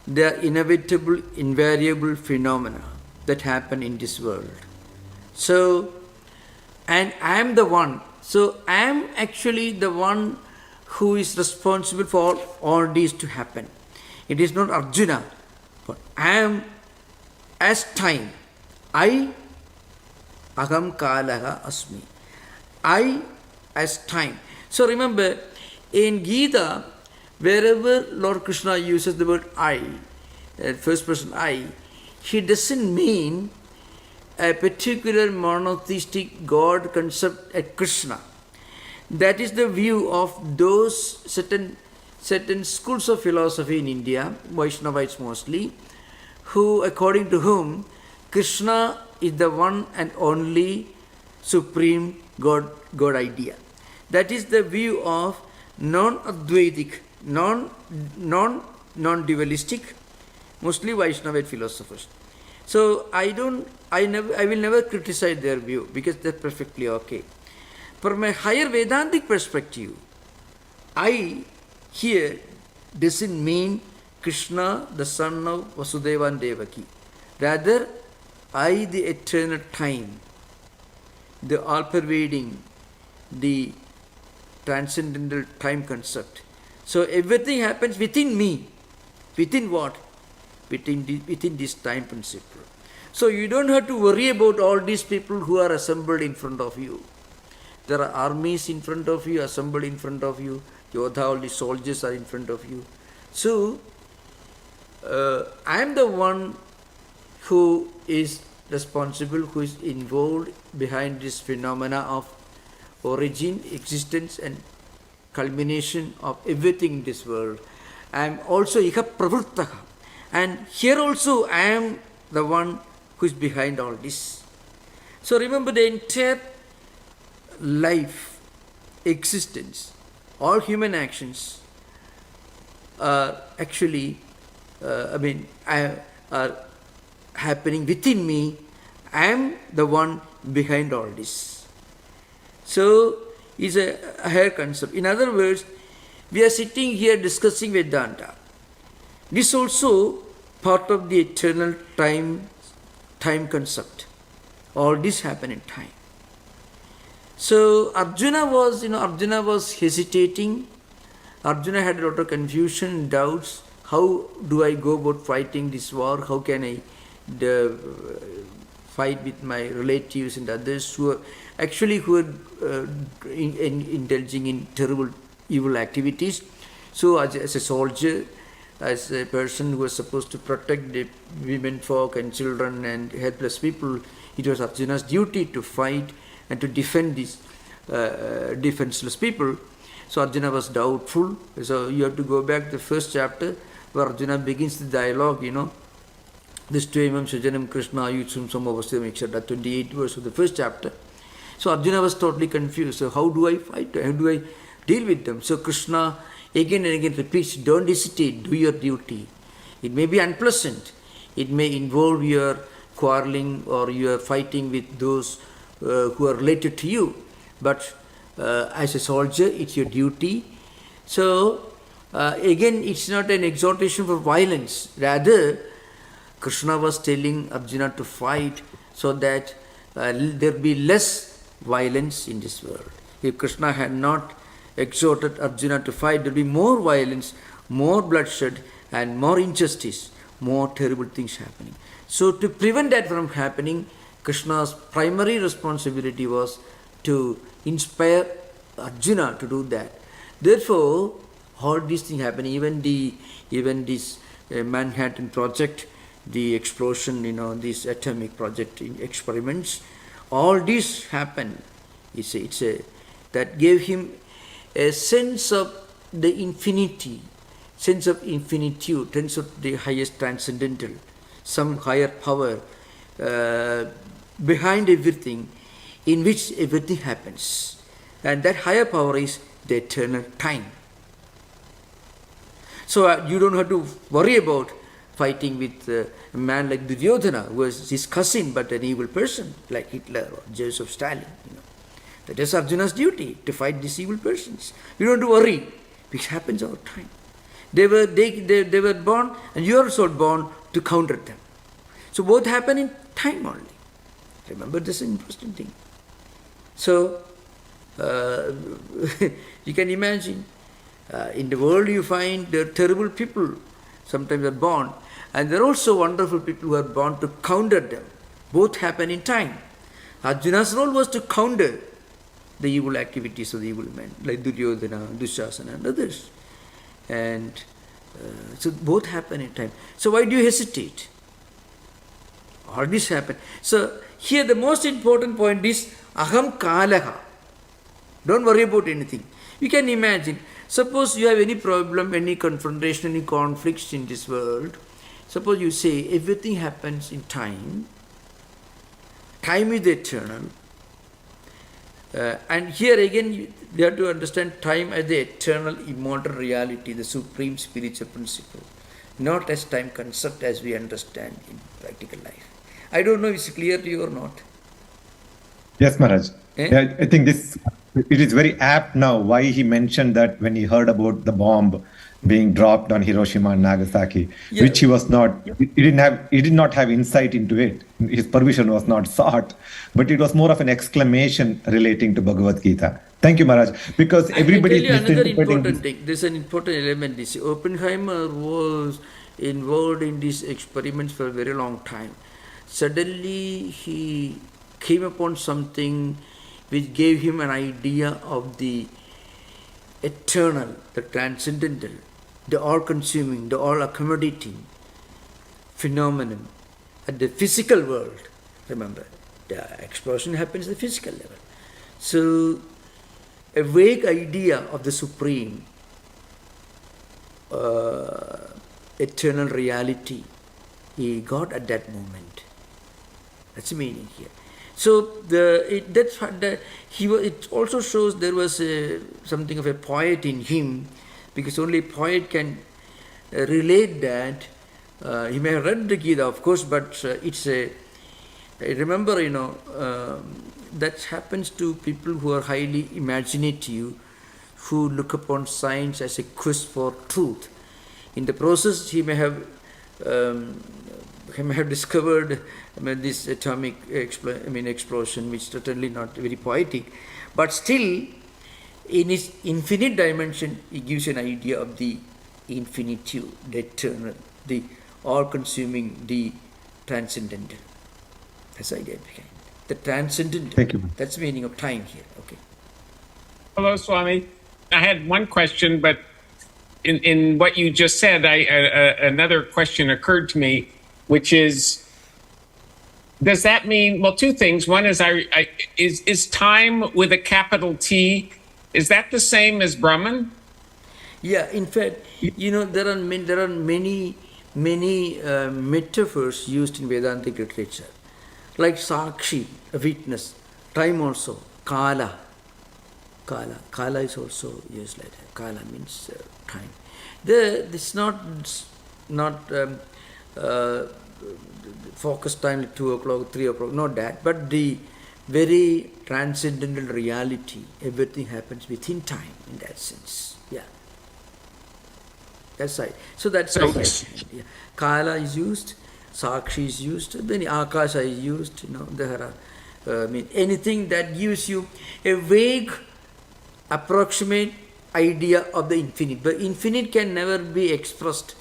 invariable phenomena that happen in this world. So, and I am the one. So, I am actually the one who is responsible for all these to happen. It is not Arjuna, but I am as time. I, aham kalaha asmi. I as time. So remember, in Gita, wherever Lord Krishna uses the word I, first person I, he doesn't mean a particular monotheistic God concept at Krishna. That is the view of those certain schools of philosophy in India, Vaishnavites mostly, who, according to whom, Krishna is the one and only supreme God idea. That is the view of non-Advaitic, non-dualistic, mostly Vaishnavite philosophers. So I will never criticize their view because they're perfectly okay. From a higher Vedantic perspective, I here doesn't mean Krishna, the son of Vasudeva and Devaki. Rather, I, the eternal time, the all-pervading, the transcendental time concept. So everything happens within me. Within what? Within this time principle. So you don't have to worry about all these people who are assembled in front of you. There are armies in front of you, assembled in front of you. Yodha, all the soldiers are in front of you. So, I am the one who is responsible, who is involved behind this phenomena of origin, existence and culmination of everything in this world. I am also iha pravruttaha. And here also I am the one who is behind all this. So remember, the entire life, existence, all human actions are actually, are happening within me. I am the one behind all this. So, it's a higher concept. In other words, we are sitting here discussing Vedanta. This is also part of the eternal time concept. All this happen in time. So Arjuna was hesitating. Arjuna had a lot of confusion, doubts. How do I go about fighting this war? How can I fight with my relatives and others who are indulging in terrible evil activities? So as a soldier, as a person who was supposed to protect the women folk and children and helpless people, it was Arjuna's duty to fight and to defend these defenseless people. So Arjuna was doubtful. So you have to go back to the first chapter where Arjuna begins the dialogue, this Tvemam Sujanam Krishna Ayutsum Samavastam, etc. 28 verse of the first chapter. So Arjuna was totally confused. So how do I fight? How do I deal with them? So Krishna again and again repeats, don't hesitate, do your duty. It may be unpleasant. It may involve your quarreling or your fighting with those who are related to you. But as a soldier, it's your duty. So again, it's not an exhortation for violence. Rather, Krishna was telling Arjuna to fight so that there be less violence in this world. If Krishna had not exhorted Arjuna to fight, there will be more violence, more bloodshed and more injustice, more terrible things happening. So to prevent that from happening, Krishna's primary responsibility was to inspire Arjuna to do that. Therefore, all these things happen, even this Manhattan project, the explosion, this atomic project experiments, all this happened. That gave him a sense of the infinity, sense of infinitude, sense of the highest transcendental, some higher power behind everything, in which everything happens. And that higher power is the eternal time. So you don't have to worry about fighting with a man like Duryodhana, who was his cousin but an evil person, like Hitler or Joseph Stalin. That is Arjuna's duty, to fight these evil persons. You don't have to worry, which happens all the time. They were born, and you are also born to counter them. So both happen in time only. Remember, this is an interesting thing. So you can imagine, in the world you find there are terrible people, sometimes are born, and there are also wonderful people who are born to counter them. Both happen in time. Arjuna's role was to counter the evil activities of the evil men, like Duryodhana, Dushasana and others. And so both happen in time. So why do you hesitate? All this happen. So here the most important point is aham kalaha. Don't worry about anything. You can imagine, suppose you have any problem, any confrontation, any conflicts in this world. Suppose you say everything happens in time. Time is eternal. And here again, you have to understand time as the eternal, immortal reality, the supreme spiritual principle, not as time concept as we understand in practical life. I don't know if it's clear to you or not. Yes, Maharaj. Yeah, I think it is very apt now why he mentioned that when he heard about the bomb being dropped on Hiroshima and Nagasaki, which he did not have insight into it. His permission was not sought, but it was more of an exclamation relating to Bhagavad Gita. Thank you, Maharaj. Because everybody is another important thing. There's an important element. This Oppenheimer was involved in these experiments for a very long time. Suddenly he came upon something which gave him an idea of the eternal, the transcendental, the all-consuming, the all-accommodating phenomenon at the physical world. Remember, the explosion happens at the physical level. So, a vague idea of the supreme, eternal reality, he got at that moment. That's the meaning here. So it also shows there was something of a poet in him, because only a poet can relate that. He may have read the Gita, of course, but it's a. I remember, that happens to people who are highly imaginative, who look upon science as a quest for truth. In the process, he may have discovered this atomic explosion, which is certainly not very poetic, but still, in his infinite dimension, he gives an idea of the infinitude, the eternal, the all-consuming, the transcendental. That's the idea behind it. The transcendental. Thank you. That's the meaning of time here. Okay. Hello, Swami. I had one question, but in what you just said, another question occurred to me, which is, does that mean, well, two things. One is, is time with a capital T, is that the same as Brahman? Yeah, in fact, there are many metaphors used in Vedantic literature, like Sakshi, a witness, time also, Kala. Kala is also used like that. Kala means time. This not focus time like 2 o'clock, 3 o'clock, not that, but the very transcendental reality. Everything happens within time in that sense. Yeah. That's right. So that's right. Yeah. Kala is used, Sakshi is used, then Akasha is used, there are, anything that gives you a vague, approximate idea of the infinite. But infinite can never be expressed,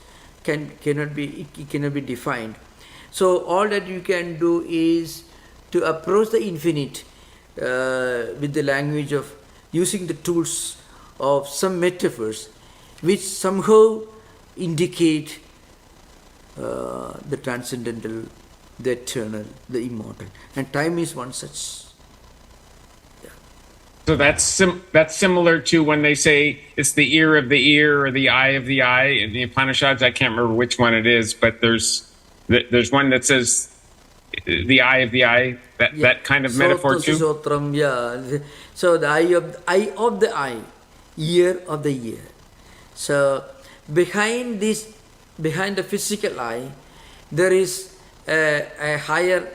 cannot be defined. So all that you can do is to approach the infinite with the language of using the tools of some metaphors which somehow indicate the transcendental, the eternal, the immortal. And time is one such. So that's similar to when they say it's the ear of the ear or the eye of the eye in the Upanishads. I can't remember which one it is, but there's one that says the eye of the eye. That kind of metaphor too. Sotram, yeah. So the eye of the eye, ear of the ear. So behind the physical eye, there is a higher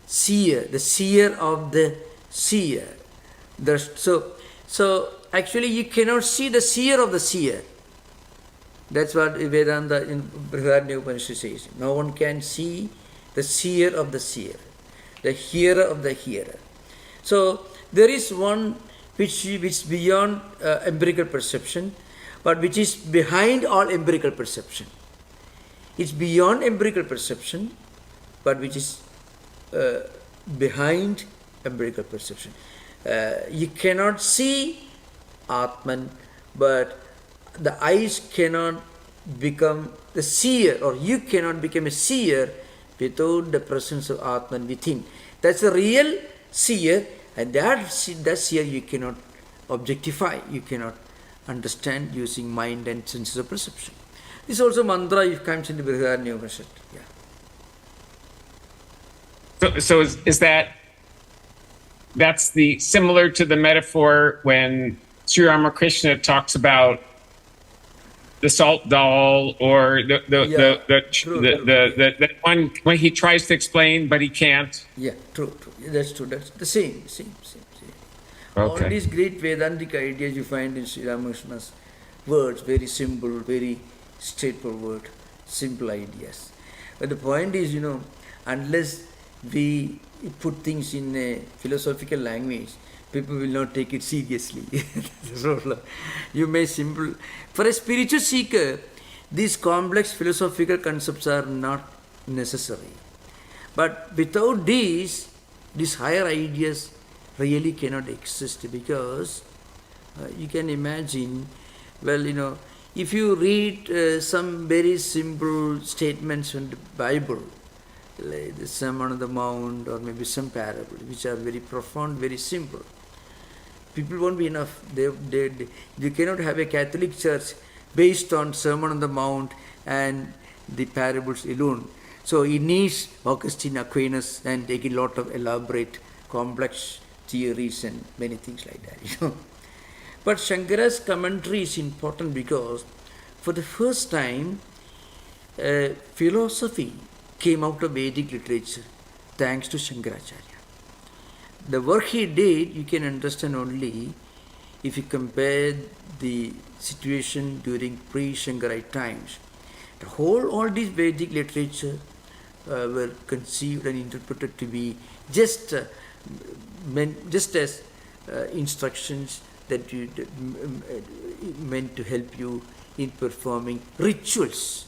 seer, the seer of the seer. So actually you cannot see the seer of the seer. That's what Vedanta in Brihadaranyaka Upanishad says. No one can see the seer of the seer, the hearer of the hearer. So there is one which is beyond empirical perception, but which is behind all empirical perception. It's beyond empirical perception, but which is behind empirical perception. You cannot see Atman, but the eyes cannot become the seer, or you cannot become a seer without the presence of Atman within. That's the real seer, and that seer you cannot objectify, you cannot understand using mind and senses of perception. This also mantra if comes in the Brihadaranyaka Upanishad. Yeah. So is that's the similar to the metaphor when Sri Ramakrishna talks about the salt doll, or the one when he tries to explain but he can't. Yeah, true. That's true. That's the same. Okay. All these great Vedantic ideas you find in Sri Ramakrishna's words, very simple, very straightforward, simple ideas. But the point is, unless we put things in a philosophical language, people will not take it seriously. You may for a spiritual seeker, these complex philosophical concepts are not necessary. But without these higher ideas really cannot exist, because you can imagine, if you read some very simple statements in the Bible, like the Sermon on the Mount, or maybe some parable, which are very profound, very simple. People won't be enough. You cannot have a Catholic church based on Sermon on the Mount and the parables alone. So it needs Augustine, Aquinas, and take a lot of elaborate, complex theories and many things like that. But Shankara's commentary is important because for the first time, philosophy came out of Vedic literature thanks to Shankaracharya. The work he did, you can understand only if you compare the situation during pre-Shankarite times. All these Vedic literature were conceived and interpreted to be just as instructions that meant to help you in performing rituals.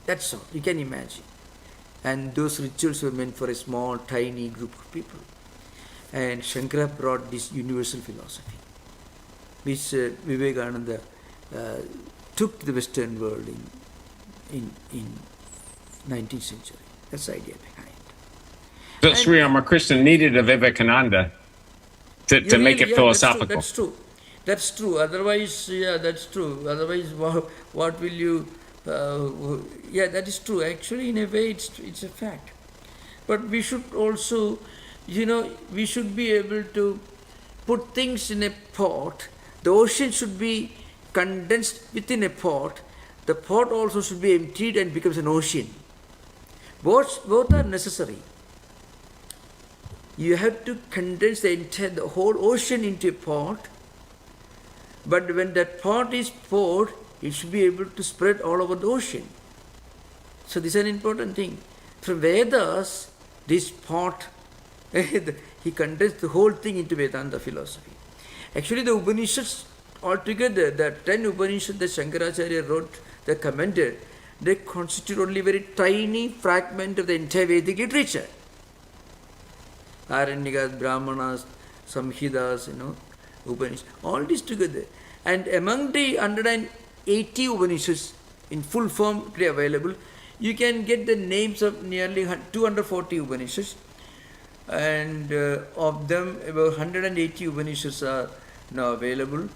That's all, you can imagine. And those rituals were meant for a small, tiny group of people. And Shankara brought this universal philosophy, which Vivekananda took to the Western world in 19th century. That's the idea behind. So Sri Ramakrishna needed a Vivekananda to make it philosophical. That's true. Otherwise, that's true. Otherwise, what will you... that is true. Actually, in a way, it's a fact. But we should also, we should be able to put things in a pot. The ocean should be condensed within a pot. The pot also should be emptied and becomes an ocean. Both are necessary. You have to condense the whole ocean into a pot, but when that pot is poured, it should be able to spread all over the ocean. So this is an important thing. From Vedas, this pot, he condensed the whole thing into Vedanta philosophy. Actually, the Upanishads altogether, the 10 Upanishads that Shankaracharya wrote, they commented, they constitute only a very tiny fragment of the entire Vedic literature. Aranyakas, Brahmanas, Samhitas, Upanishads, all this together. And among the 180 Upanishads in full form available, you can get the names of nearly 240 Upanishads, and of them about 180 Upanishads are now available,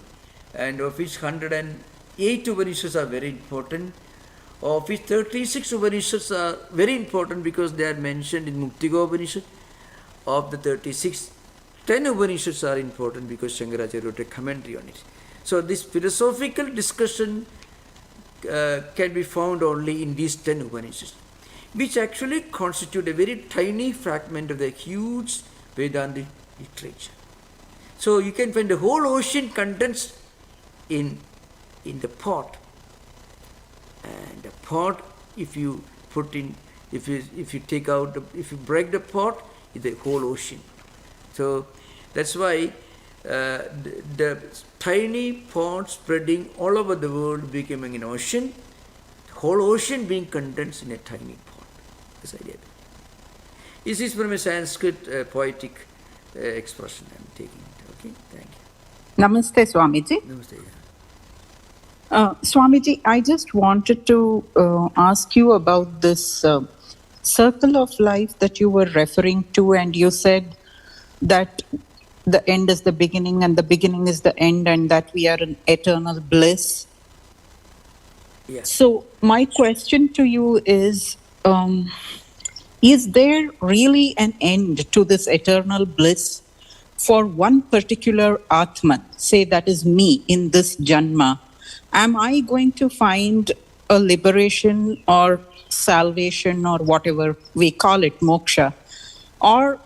and of which 108 Upanishads are very important, of which 36 Upanishads are very important because they are mentioned in Muktiga Upanishad. Of the 36, 10 Upanishads are important because Shankaracharya wrote a commentary on it. So this philosophical discussion can be found only in these 10 Upanishads, which actually constitute a very tiny fragment of the huge Vedanta literature. So you can find the whole ocean condensed in the pot. And the pot, if you put in, if you take out, if you break the pot, is the whole ocean. So that's why the tiny pot spreading all over the world becoming an ocean, the whole ocean being condensed in a tiny pot. This idea. This is from a Sanskrit poetic expression I am taking it. Okay, thank you. Namaste, Swamiji. Namaste. Swamiji, I just wanted to ask you about this circle of life that you were referring to, and you said that the end is the beginning and the beginning is the end, and that we are in eternal bliss. Yeah. So my question to you is there really an end to this eternal bliss for one particular Atman, say that is me in this Janma? Am I going to find a liberation or salvation or whatever we call it, moksha? Or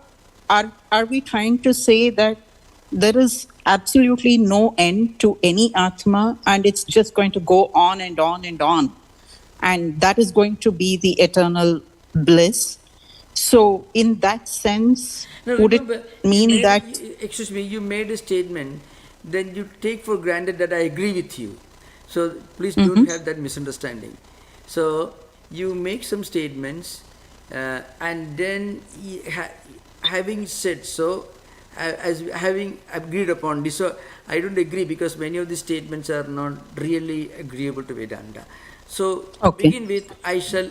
are we trying to say that there is absolutely no end to any Atma and it's just going to go on and on and on, and that is going to be the eternal bliss? So in that sense, would it mean that... Excuse me, you made a statement, then you take for granted that I agree with you. So please don't have that misunderstanding. So you make some statements and then having said so, as having agreed upon this, so I don't agree because many of these statements are not really agreeable to Vedanta. So begin with, I shall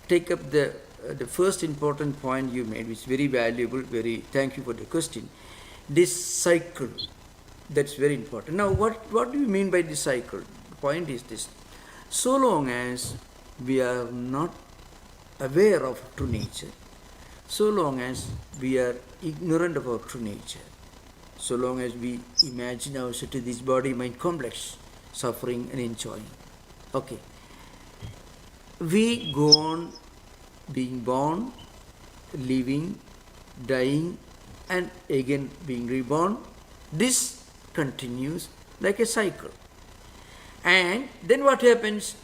take up the the first important point you made, which is very valuable, thank you for the question. This cycle, that's very important. Now, what do you mean by this cycle? The point is this: so long as we are not aware of true nature, so long as we are ignorant of our true nature, so long as we imagine ourselves to this body-mind complex, suffering and enjoying, okay, we go on being born, living, dying, and again being reborn. This continues like a cycle. And then what happens?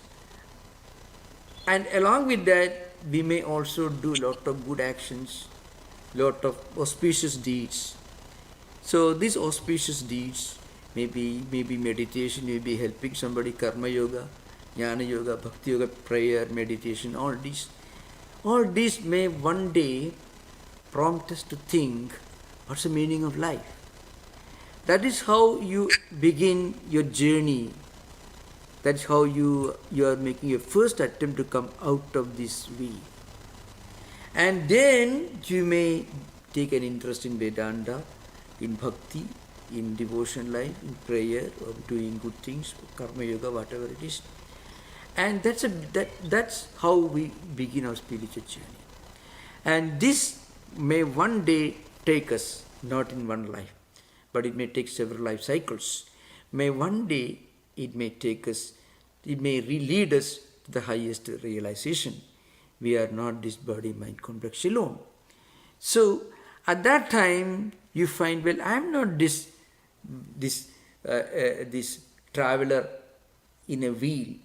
And along with that, we may also do a lot of good actions, lot of auspicious deeds. So these auspicious deeds may be meditation, may be helping somebody, karma yoga, jnana yoga, bhakti yoga, prayer, meditation, all these may one day prompt us to think, what's the meaning of life? That is how you begin your journey. That's how you are making your first attempt to come out of this we. And then you may take an interest in Vedanta, in bhakti, in devotion life, in prayer, or doing good things, karma yoga, whatever it is. And that's how we begin our spiritual journey. And this may one day take us, not in one life, but it may take several life cycles. May one day it may take us, it may lead us to the highest realization. We are not this body-mind complex alone. So at that time you find, well, I am not this traveler in a wheel,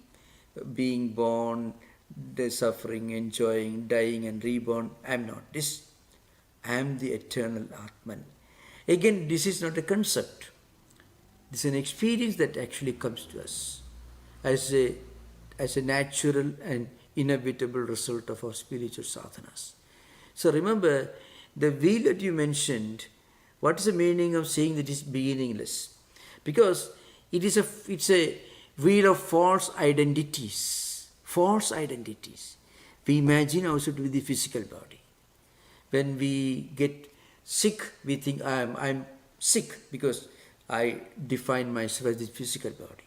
being born, the suffering, enjoying, dying and reborn. I am not this. I am the eternal Atman. Again, this is not a concept. This is an experience that actually comes to us as a natural and inevitable result of our spiritual sadhanas. So remember, the wheel that you mentioned, what is the meaning of saying that it is beginningless? Because it's a wheel of false identities. False identities. We imagine ourselves to be the physical body. When we get sick, we think I'm sick because I define myself as the physical body.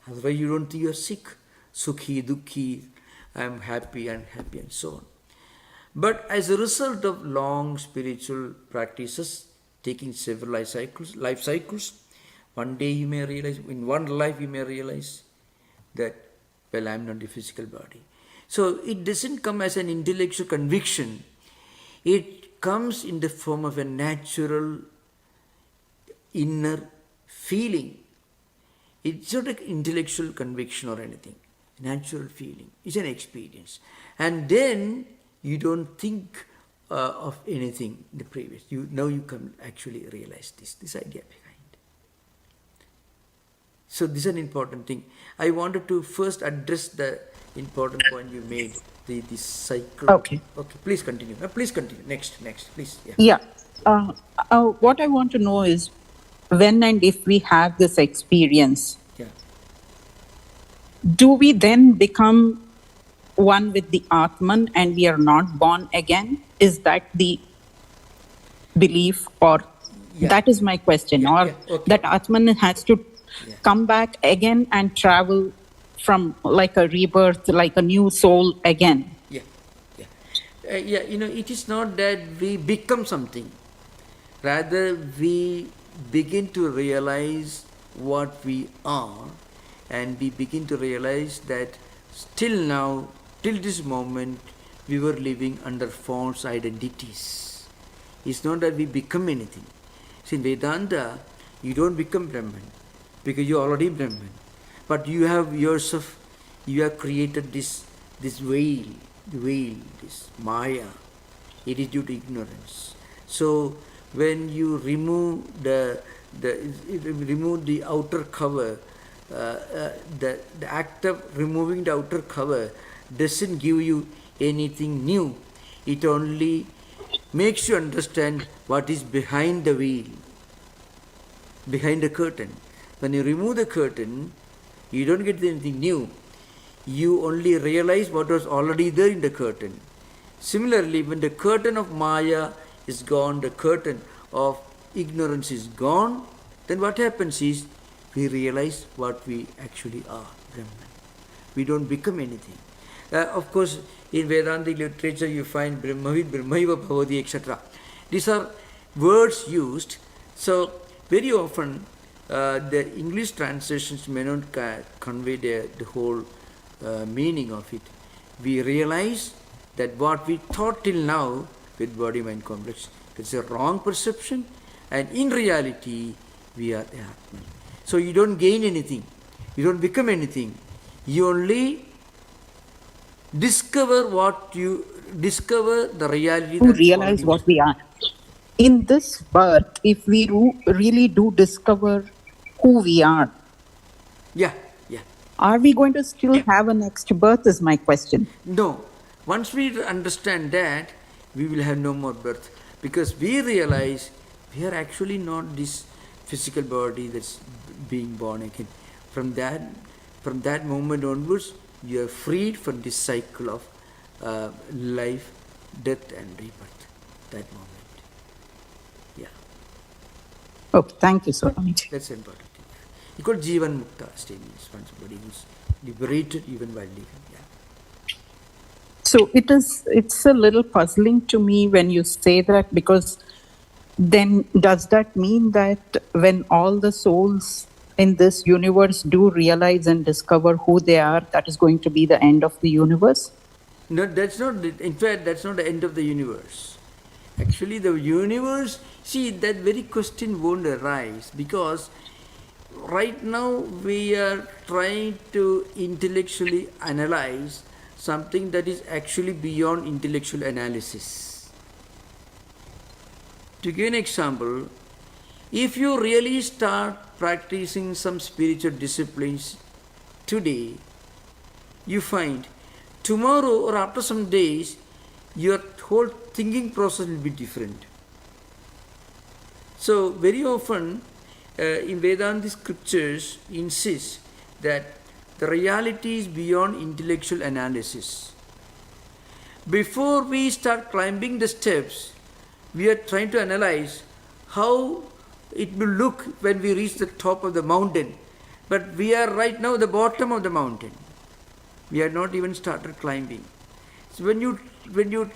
Otherwise, you don't think you're sick. Sukhi, dukhi, I'm happy, unhappy, and so on. But as a result of long spiritual practices, taking several life cycles, one day you may realize, in one life you may realize that, well, I'm not the physical body. So it doesn't come as an intellectual conviction. It comes in the form of a natural inner feeling. It's not an intellectual conviction or anything. Natural feeling. It's an experience. And then you don't think of anything in the previous. Now you can actually realize this idea behind. So this is an important thing. I wanted to first address the important point you made, this cycle. Okay. Okay, please continue. Please continue. Next, please. Yeah. What I want to know is, when and if we have this experience, do we then become one with the Atman and we are not born again? Is that the belief, or that is my question, or that Atman has to come back again and travel from like a rebirth, like a new soul again? It is not that we become something. Rather, we begin to realize what we are, and we begin to realize that till now, till this moment, we were living under false identities. It's not that we become anything. See, in Vedanta, you don't become Brahman because you're already Brahman. But you have yourself, you have created this veil, this Maya. It is due to ignorance. So when you remove the outer cover, the act of removing the outer cover doesn't give you anything new. It only makes you understand what is behind the veil, behind the curtain. When you remove the curtain, you don't get anything new. You only realize what was already there in the curtain. Similarly, when the curtain of Maya is gone, the curtain of ignorance is gone, then what happens is we realize what we actually are, Brahman. We don't become anything. Of course, in Vedantic literature you find Brahmavid, Brahmaiva Bhavati, etc. These are words used. So, very often the English translations may not convey the whole meaning of it. We realize that what we thought till now with body-mind complex, it's a wrong perception, and in reality, we are the Atman. So you don't gain anything, you don't become anything, you only discover the reality To that realize already what we are. In this birth, if we really do discover who we are, Yeah. are we going to still have a next birth is my question. No. Once we understand that, we will have no more birth. Because we realize we are actually not this physical body that's being born again. From that moment onwards, you are freed from this cycle of life, death and rebirth. That moment. Yeah. Okay, thank you, Swami. That's important. You call Jivan Mukta state means somebody who's liberated even while living. Yeah. So it's a little puzzling to me when you say that, because then does that mean that when all the souls in this universe do realize and discover who they are, that is going to be the end of the universe? No, that's not, in fact, that's not the end of the universe. Actually, the universe, see, that very question won't arise because right now we are trying to intellectually analyze something that is actually beyond intellectual analysis. To give an example, if you really start practicing some spiritual disciplines today, you find tomorrow or after some days, your whole thinking process will be different. So very often in Vedanta scriptures insist that the reality is beyond intellectual analysis. Before we start climbing the steps, we are trying to analyze how it will look when we reach the top of the mountain. But we are right now at the bottom of the mountain. We have not even started climbing. So when you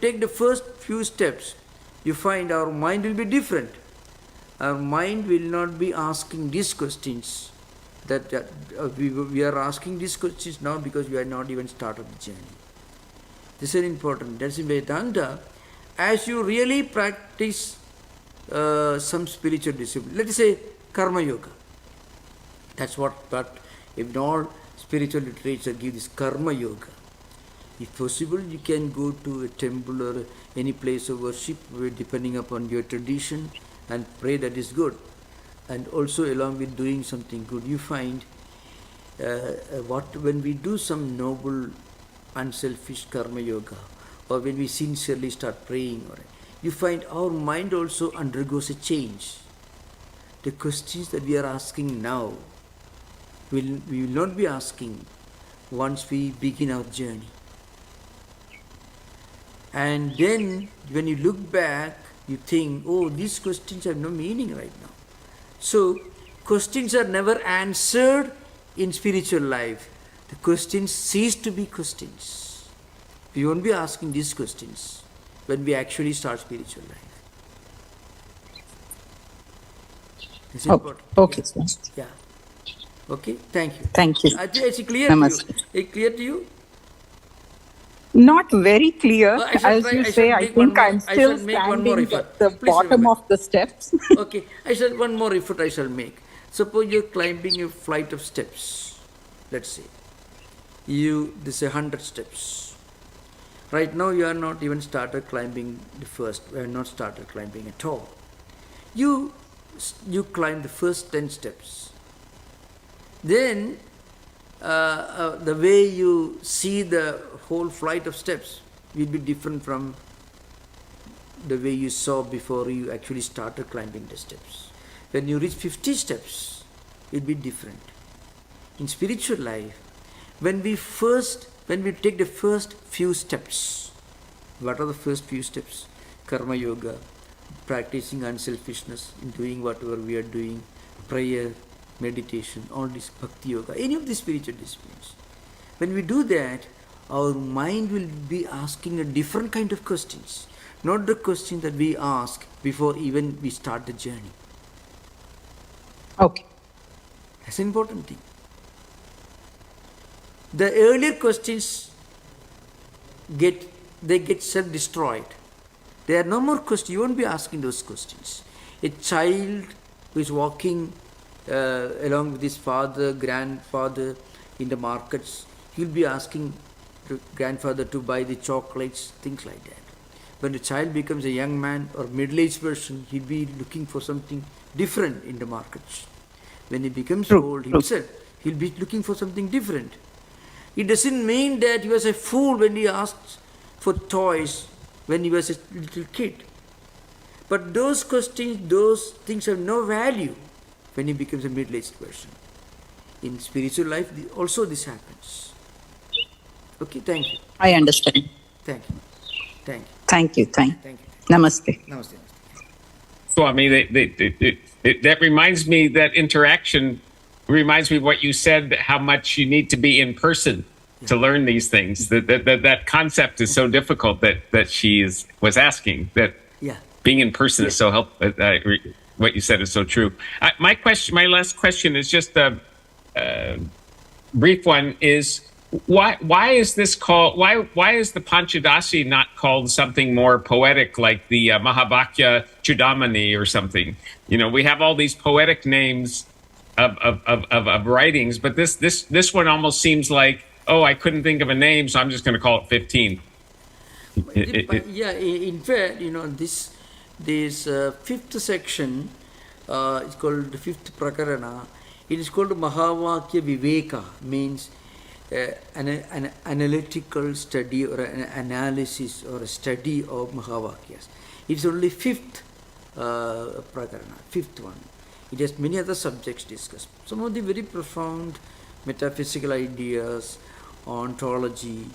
take the first few steps, you find our mind will be different. Our mind will not be asking these questions. We are asking these questions now because we have not even started the journey. This is important. That's in Vedanta. As you really practice some spiritual discipline, let us say karma yoga. That's what in all spiritual literature give this karma yoga. If possible, you can go to a temple or any place of worship depending upon your tradition and pray, that is good. And also along with doing something good, you find when we do some noble, unselfish karma yoga, or when we sincerely start praying, you find our mind also undergoes a change. The questions that we are asking now, we will not be asking once we begin our journey. And then when you look back, you think, oh, these questions have no meaning right now. So, questions are never answered in spiritual life. The questions cease to be questions. We won't be asking these questions when we actually start spiritual life. It's important. Okay, Yeah. sir. Yeah. Okay, thank you. Thank you. Is it clear Namaste. to you? Is it clear to you? Not very clear. I shall As try- you I shall say, I make one think more- I'm I still shall make one more standing effort. at the Please bottom remember. of the steps. Okay, one more effort I shall make. Suppose you're climbing a flight of steps. Let's say. This is 100 steps. Right now you are not even started climbing the first. We have not started climbing at all. You climb the first 10 steps. Then the way you see the whole flight of steps will be different from the way you saw before you actually started climbing the steps. When you reach 50 steps, it will be different. In spiritual life, when we take the first few steps, What are the first few steps? Karma yoga, practicing unselfishness in doing whatever we are doing, prayer, meditation, all this bhakti yoga, any of the spiritual disciplines. When we do that, our mind will be asking a different kind of questions, not the question that we ask before even we start the journey. Okay. That's an important thing. The earlier questions get self-destroyed. There are no more questions. You won't be asking those questions. A child who is walking along with his father, grandfather in the markets, he'll be asking the grandfather to buy the chocolates, things like that. When the child becomes a young man or middle-aged person, he'll be looking for something different in the markets. When he becomes old himself, he'll be looking for something different. It doesn't mean that he was a fool when he asked for toys when he was a little kid. But those questions, those things have no value when he becomes a middle-aged person. In spiritual life, also this happens. Okay, thank you. I understand. Thank you. Thank you. Thank you. Thank you. Namaste. Namaste. Swami, that reminds me, that interaction reminds me of what you said, how much you need to be in person to learn these things. That concept is so difficult that she was asking, that being in person is so helpful. What you said is so true. My last question is just a brief one. Is why is this called? Why is the Panchadasi not called something more poetic, like the Mahavakya Chudamani or something? You know, we have all these poetic names of writings, but this one almost seems like, oh, I couldn't think of a name, so I'm just going to call it 15. In fact, this fifth section is called the fifth prakarana. It is called Mahavakya Viveka, means an analytical study or an analysis or a study of Mahavakyas. It's only fifth prakarana, fifth one. It has many other subjects discussed. Some of the very profound metaphysical ideas, ontology,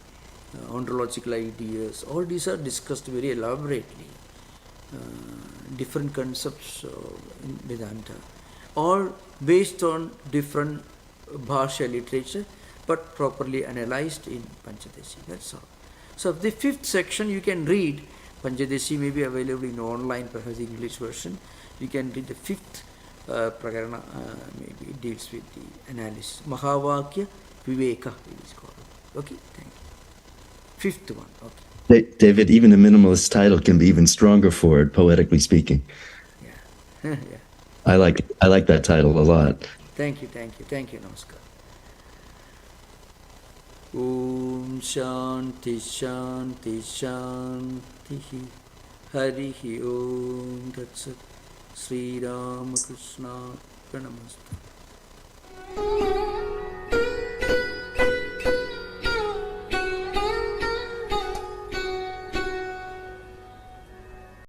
ontological ideas, all these are discussed very elaborately. Different concepts in Vedanta, all based on different bhashya literature, but properly analyzed in Panchadesi. That's all. So the fifth section you can read. Panchadesi may be available in online, perhaps the English version. You can read the fifth prakarana, maybe it deals with the analysis. Mahavakya Viveka it is called. Okay, thank you. Fifth one, okay. David, even a minimalist title can be even stronger for it, poetically speaking. Yeah. I like that title a lot. Thank you. Namaskar. Om Shanti Shanti Shanti Harihi Om Tat Sat Sri Ramakrishna Pranamastu.